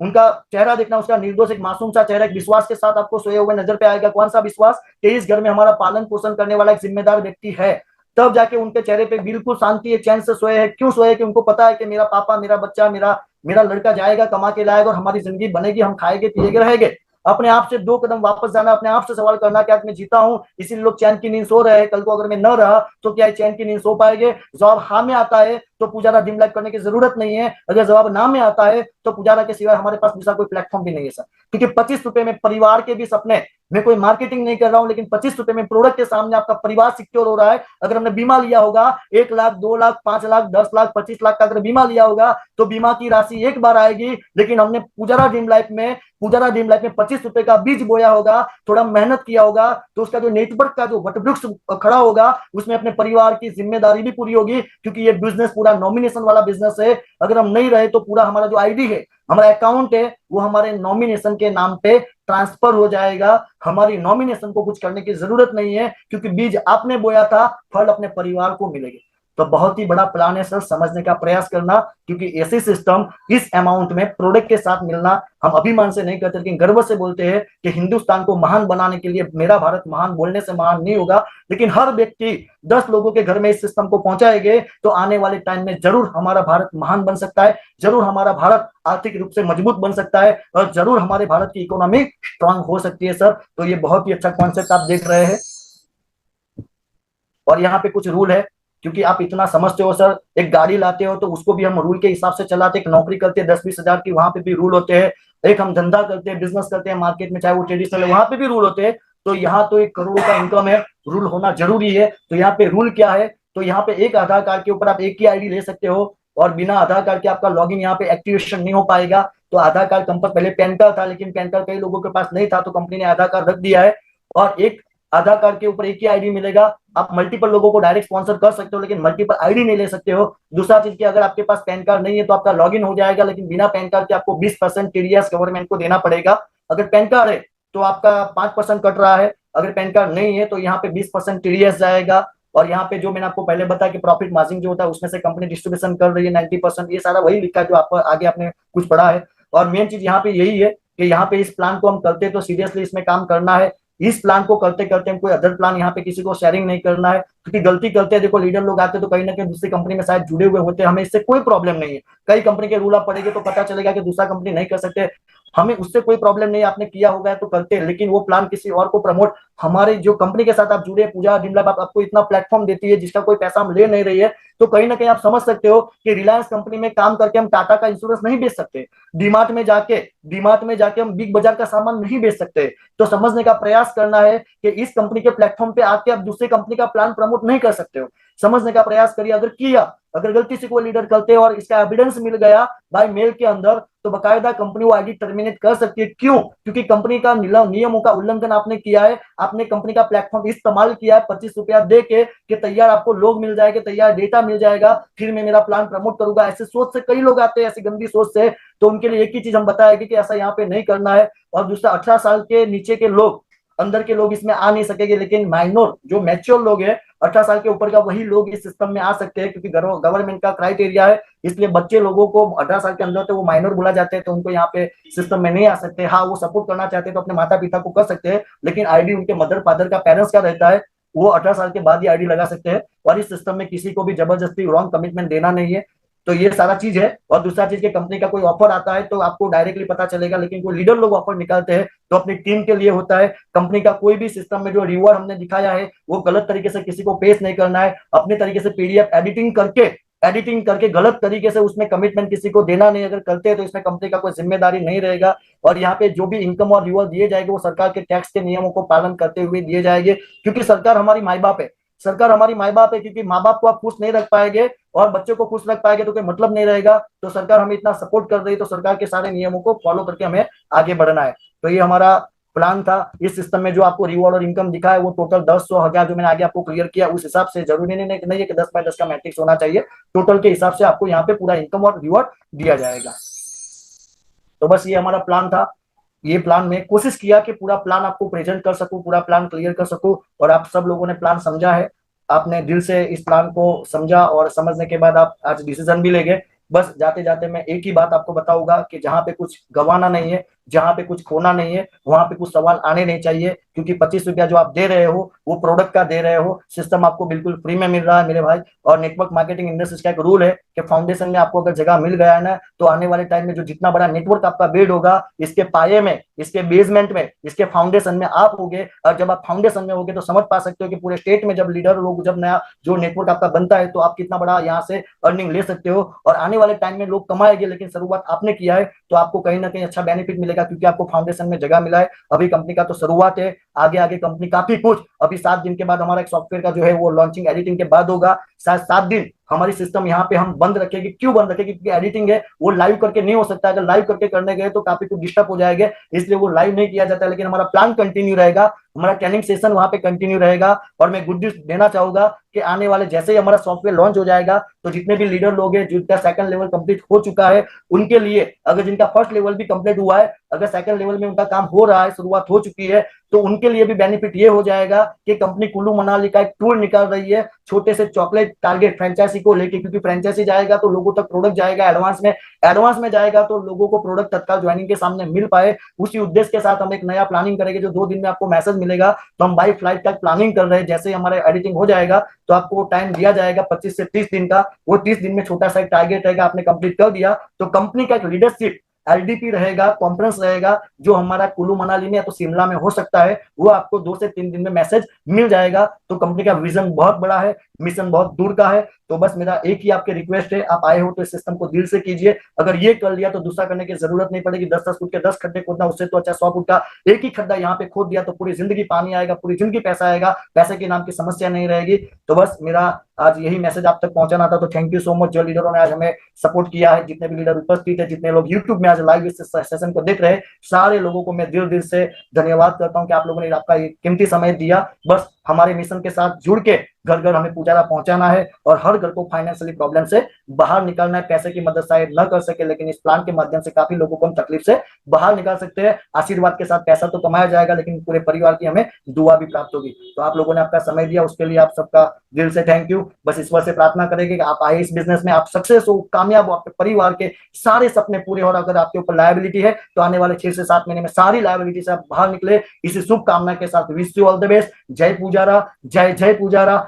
उनका चेहरा देखना, उसका निर्दोष एक मासूम सा चेहरा एक विश्वास के साथ आपको सोए हुए नजर पे आएगा। कौन सा विश्वास? कि इस घर में हमारा पालन पोषण करने वाला एक जिम्मेदार व्यक्ति है। तब जाके उनके चेहरे पे बिल्कुल शांति है, चैन से सोए हैं। क्यों सोए? कि उनको पता है कि मेरा पापा, मेरा बच्चा, मेरा मेरा लड़का जाएगा, कमा के लाएगा और हमारी जिंदगी बनेगी, हम खाएंगे पिएंगे रहेंगे। अपने आप से 2 कदम वापस जाना, अपने आप से सवाल करना कि आज मैं जीता हूं, इसीलिए लोग चैन की नींद सो रहे हैं। कल को अगर मैं न रहा तो क्या चैन की नींद सो पाएंगे? जवाब हाँ में आता है तो पुजारा ड्रीम लाइफ करने की जरूरत नहीं है। अगर जवाब ना में आता है तो पुजारा के सिवाय हमारे पास दूसरा कोई प्लेटफॉर्म भी नहीं है सर। क्योंकि 25 रुपए में परिवार के भी सपने, मैं कोई मार्केटिंग नहीं कर रहा हूं, लेकिन 25 रुपए में प्रोडक्ट के सामने आपका परिवार सिक्योर हो रहा है। अगर हमने बीमा लिया होगा 1 लाख, 2 लाख, 5 लाख, 10 लाख, 25 लाख का अगर बीमा लिया होगा तो बीमा की राशि एक बार आएगी। लेकिन हमने पुजारा ड्रीम लाइफ में 25 रुपए का बीज बोया होगा, थोड़ा मेहनत किया होगा, तो उसका जो नेटवर्क का जो वटवृक्ष खड़ा होगा उसमें अपने परिवार की जिम्मेदारी भी पूरी होगी। क्योंकि ये बिजनेस पूरा नॉमिनेशन वाला बिजनेस है। अगर हम नहीं रहे तो पूरा हमारा जो आईडी है, हमारा अकाउंट है, वो हमारे नॉमिनेशन के नाम पे ट्रांसफर हो जाएगा। हमारी नॉमिनेशन को कुछ करने की जरूरत नहीं है, क्योंकि बीज आपने बोया था, फल अपने परिवार को मिलेगी। तो बहुत ही बड़ा प्लान है सर, समझने का प्रयास करना। क्योंकि ऐसी सिस्टम इस अमाउंट में प्रोडक्ट के साथ मिलना, हम अभिमान से नहीं करते लेकिन गर्व से बोलते हैं कि हिंदुस्तान को महान बनाने के लिए मेरा भारत महान बोलने से महान नहीं होगा, लेकिन हर व्यक्ति 10 लोगों के घर में इस सिस्टम को पहुंचाएंगे तो आने वाले टाइम में जरूर हमारा भारत महान बन सकता है, जरूर हमारा भारत आर्थिक रूप से मजबूत बन सकता है और जरूर हमारे भारत की इकोनॉमी स्ट्रांग हो सकती है सर। तो ये बहुत ही अच्छा कॉन्सेप्ट आप देख रहे हैं। और यहाँ पे कुछ रूल है, क्योंकि आप इतना समझते हो सर, एक गाड़ी लाते हो तो उसको भी हम रूल के हिसाब से चलाते हैं। एक नौकरी करते हैं 10-20 हजार की, वहां पे भी रूल होते हैं। एक हम धंधा करते हैं, बिजनेस करते हैं मार्केट में, चाहे वो ट्रेडिशनल है, वहां पे भी रूल होते हैं। तो यहाँ तो 1 करोड़ का इनकम है, रूल होना जरूरी है। तो यहाँ पे रूल क्या है? तो यहाँ पे एक आधार कार्ड के ऊपर आप एक ही आईडी ले सकते हो, और बिना आधार कार्ड के आपका लॉगिन यहाँ पे एक्टिवेशन नहीं हो पाएगा। तो आधार कार्ड कंपनी, पहले पैन कार्ड था लेकिन पैन कार्ड कई लोगों के पास नहीं था, तो कंपनी ने आधार कार्ड रख दिया है। और एक आधार कार्ड के ऊपर एक ही आईडी मिलेगा। आप मल्टीपल लोगों को डायरेक्ट स्पॉन्सर कर सकते हो, लेकिन मल्टीपल आईडी नहीं ले सकते हो। दूसरा चीज की, अगर आपके पास पैन कार्ड नहीं है तो आपका लॉगिन हो जाएगा, लेकिन बिना पैन कार्ड के आपको 20% टीडीएस गवर्नमेंट को देना पड़ेगा। अगर पैन कार्ड है तो आपका 5% कट रहा है, अगर पैन कार्ड नहीं है तो यहाँ पे 20% टीडीएस जाएगा। और यहाँ पे जो मैंने आपको पहले बताया कि प्रॉफिट मार्जिन जो होता है उसमें से कंपनी डिस्ट्रीब्यूशन कर रही है 90%, ये सारा वही लिखा है जो आप आगे आपने कुछ पढ़ा है। और मेन चीज यहाँ पे यही है कि यहाँ पे इस प्लान को हम करते हैं तो सीरियसली इसमें काम करना है। इस प्लान को करते करते हम कोई अदर प्लान यहाँ पे किसी को शेयरिंग नहीं करना है, क्योंकि गलती करते हैं, देखो लीडर लोग आते हैं तो कहीं ना कहीं दूसरी कंपनी में शायद जुड़े हुए होते हैं, हमें इससे कोई प्रॉब्लम नहीं है। कई कंपनी के रूल आप पढ़ेंगे तो पता चलेगा कि दूसरा कंपनी नहीं कर सकते, हमें उससे कोई प्रॉब्लम नहीं। आपने किया होगा तो करते हैं, लेकिन वो प्लान किसी और को प्रमोट, हमारे जो कंपनी के साथ आप जुड़े, पूजा ड्रीम लाइफ आपको इतना प्लेटफॉर्म देती है जिसका कोई पैसा हम ले नहीं रही है। तो कहीं ना कहीं आप समझ सकते हो कि रिलायंस कंपनी में काम करके हम टाटा का इंश्योरेंस नहीं बेच सकते, डीमार्ट में जाके हम बिग बाजार का सामान नहीं बेच सकते। तो समझने का प्रयास करना है कि इस कंपनी के प्लेटफॉर्म पे आके आप दूसरी कंपनी का प्लान प्रमोट नहीं कर सकते हो। समझने का प्रयास करिए। अगर किया, अगर गलती से कोई लीडर करते और इसका एविडेंस मिल गया बाय मेल के अंदर, तो बकायदा कंपनी वो आईडी टर्मिनेट कर सकती है। क्यों? क्योंकि कंपनी का नियमों का उल्लंघन आपने किया है, आपने कंपनी का प्लेटफॉर्म इस्तेमाल किया है 25 रुपया दे के कि तैयार आपको लोग मिल जाएंगे, तैयार डेटा मिल जाएगा, फिर मैं मेरा प्लान प्रमोट करूंगा। ऐसे सोच से कई लोग आते हैं, ऐसी गंदी सोच से। तो उनके लिए एक ही चीज हम बताएंगे कि ऐसा यहाँ पे नहीं करना है। और दूसरा, 18 साल के नीचे के लोग, अंदर के लोग इसमें आ नहीं सकेंगे, लेकिन माइनर जो मैच्योर लोग हैं 18 साल के ऊपर का, वही लोग इस सिस्टम में आ सकते हैं। क्योंकि गवर्नमेंट का क्राइटेरिया है, इसलिए बच्चे लोगों को 18 साल के अंदर तो वो माइनर बोला जाते हैं, तो उनको यहाँ पे सिस्टम में नहीं आ सकते। हाँ, वो सपोर्ट करना चाहते हैं तो अपने माता पिता को कर सकते हैं, लेकिन आईडी उनके मदर फादर का, पेरेंट्स का रहता है, वो 18 साल के बाद ही आईडी लगा सकते हैं। और इस सिस्टम में किसी को भी जबरदस्ती रॉन्ग कमिटमेंट देना नहीं है। तो ये सारा चीज है। और दूसरा चीज की, कंपनी का कोई ऑफर आता है तो आपको डायरेक्टली पता चलेगा, लेकिन कोई लीडर लोग ऑफर निकालते हैं तो अपनी टीम के लिए होता है। कंपनी का कोई भी सिस्टम में जो रिवॉर्ड हमने दिखाया है वो गलत तरीके से किसी को पेश नहीं करना है। अपने तरीके से पीडीएफ एडिटिंग करके गलत तरीके से उसमें कमिटमेंट किसी को देना नहीं। अगर करते हैं तो इसमें कंपनी का कोई जिम्मेदारी नहीं रहेगा। और यहाँ पे जो भी इनकम और रिवॉर्ड दिए जाएंगे वो सरकार के टैक्स के नियमों को पालन करते हुए दिए जाएंगे, क्योंकि सरकार हमारी माई बाप है। क्योंकि माँ बाप को आप खुश नहीं रख पाएंगे और बच्चों को खुश रख पाएंगे तो कोई मतलब नहीं रहेगा। तो सरकार हमें इतना सपोर्ट कर रही है, तो सरकार के सारे नियमों को फॉलो करके हमें आगे बढ़ना है। तो ये हमारा प्लान था। इस सिस्टम में जो आपको रिवॉर्ड और इनकम दिखा है वो टोटल 10, 100, 1000 जो मैंने आगे आपको क्लियर किया, उस हिसाब से जरूरी नहीं है कि 10 बाय 10 का मैट्रिक्स होना चाहिए। टोटल के हिसाब से आपको यहाँ पे पूरा इनकम और रिवॉर्ड दिया जाएगा। तो बस ये हमारा प्लान था। ये प्लान में कोशिश किया कि पूरा प्लान आपको प्रेजेंट कर सकूं, पूरा प्लान क्लियर कर सकूं, और आप सब लोगों ने प्लान समझा है। आपने दिल से इस प्लान को समझा और समझने के बाद आप आज डिसीजन भी ले गए। बस जाते जाते मैं एक ही बात आपको बताऊंगा कि जहां पे कुछ गंवाना नहीं है, जहां पे कुछ खोना नहीं है, वहां पे कुछ सवाल आने नहीं चाहिए, क्योंकि 25 रुपया जो आप दे रहे हो वो प्रोडक्ट का दे रहे हो, सिस्टम आपको बिल्कुल फ्री में मिल रहा है मेरे भाई। और नेटवर्क मार्केटिंग इंडस्ट्री का एक रूल है कि फाउंडेशन में आपको अगर जगह मिल गया है ना, तो आने वाले टाइम में जो जितना बड़ा नेटवर्क आपका बिल्ड होगा, इसके पाए में, इसके बेसमेंट में, इसके फाउंडेशन में आप होगे। और जब आप फाउंडेशन में होगे तो समझ पा सकते हो कि पूरे स्टेट में जब लीडर लोग, जब नया जो नेटवर्क आपका बनता है, तो आप कितना बड़ा यहाँ से अर्निंग ले सकते हो। और आने वाले टाइम में लोग कमाएंगे, लेकिन शुरुआत आपने किया है तो आपको कहीं ना कहीं अच्छा बेनिफिट मिलेगा, क्योंकि आपको फाउंडेशन में जगह मिला है। अभी कंपनी का तो शुरुआत है, आगे आगे कंपनी काफी कुछ, अभी 7 दिन के बाद हमारा एक सॉफ्टवेयर का जो है वो लॉन्चिंग एडिटिंग के बाद होगा। शायद 7 दिन हमारी सिस्टम यहाँ पे हम बंद रखेगी। क्यों बंद रखेगी? क्योंकि एडिटिंग है वो लाइव करके नहीं हो सकता, अगर लाइव करके करने गए तो काफी कुछ डिस्टर्ब हो जाएगा, इसलिए वो लाइव नहीं किया जाता है। लेकिन हमारा प्लान कंटिन्यू रहेगा, हमारा ट्रेनिंग सेशन वहां पे कंटिन्यू रहेगा। और मैं गुड न्यूज देना चाहूंगा कि आने वाले जैसे ही हमारा सॉफ्टवेयर लॉन्च हो जाएगा, तो जितने भी लीडर लोग हैं जिनका सेकंड लेवल कंप्लीट हो चुका है, उनके लिए, अगर जिनका फर्स्ट लेवल भी कंप्लीट हुआ है, अगर सेकंड लेवल में उनका काम हो रहा है, शुरुआत हो चुकी है, तो उनके लिए भी बेनिफिट ये हो जाएगा कि कंपनी कुल्लू मनाली का एक टूर निकाल रही है छोटे से चॉकलेट टारगेट फ्रेंचाइजी को लेके। क्योंकि फ्रेंचाइजी जाएगा तो लोगों तक प्रोडक्ट जाएगा एडवांस में, एडवांस में जाएगा तो लोगों को प्रोडक्ट तत्काल ज्वाइनिंग के सामने मिल पाए। उसी उद्देश्य के साथ हम एक नया प्लानिंग करेंगे, जो 2 दिन में आपको मैसेज मिलेगा। तो हम बाई फ्लाइट तक प्लानिंग कर रहे हैं, जैसे ही हमारा एडिटिंग हो जाएगा तो आपको टाइम दिया जाएगा 25 से 30 दिन का। वो 30 दिन में छोटा सा एक टारगेट रहेगा, आपने कंप्लीट कर दिया तो कंपनी का एक लीडरशिप एलडीपी रहेगा, कॉन्फ्रेंस रहेगा, जो हमारा कुल्लू मनाली में या तो शिमला में हो सकता है, वो आपको 2 से 3 दिन में मैसेज मिल जाएगा। तो कंपनी का विजन बहुत बड़ा है, मिशन बहुत दूर का है। तो बस मेरा एक ही आपके रिक्वेस्ट है, आप आए हो तो इस सिस्टम को दिल से कीजिए। अगर ये कर लिया तो दूसरा करने की जरूरत नहीं पड़ेगी। 10-10 फुट के 10 खड्डे खोदना, उससे तो अच्छा 100 फुट का एक ही खड्डा यहाँ पे खोद दिया तो पूरी जिंदगी पानी आएगा, पूरी जिंदगी पैसा आएगा, पैसे के नाम की समस्या नहीं रहेगी। तो बस मेरा आज यही मैसेज आप तक पहुंचाना था। तो थैंक यू सो मच जो लीडरों ने आज हमें सपोर्ट किया है, जितने भी लीडर उपस्थित है, जितने लोग यूट्यूब में आज लाइव इस सेशन को देख रहे हैं, सारे लोगों को मैं दिल दिल से धन्यवाद करता हूँ कि आप लोगों ने आपका कीमती समय दिया। बस हमारे मिशन के साथ जुड़ के घर घर हमें पूजा पहुंचाना है और हर घर को फाइनेंशियली प्रॉब्लम से बाहर निकालना है। पैसे की मदद शायद न कर सके, लेकिन इस प्लान के माध्यम से काफी लोगों को हम तकलीफ से बाहर निकाल सकते हैं। आशीर्वाद के साथ पैसा तो कमाया जाएगा, लेकिन पूरे परिवार की हमें दुआ भी प्राप्त होगी। तो आप लोगों ने आपका समय दिया, उसके लिए आप सबका दिल से थैंक यू। बस ईश्वर से प्रार्थना करेंगे कि आप आए इस बिजनेस में, आप सक्सेस हो, कामयाब हो, आपके परिवार के सारे सपने पूरे हो। और अगर आपके ऊपर लायबिलिटी है तो आने वाले 6 से 7 महीने में सारी लायबिलिटी से आप बाहर निकले, इसी शुभकामना के साथ wish you all the best. जय पुजारा, जय जय पुजारा।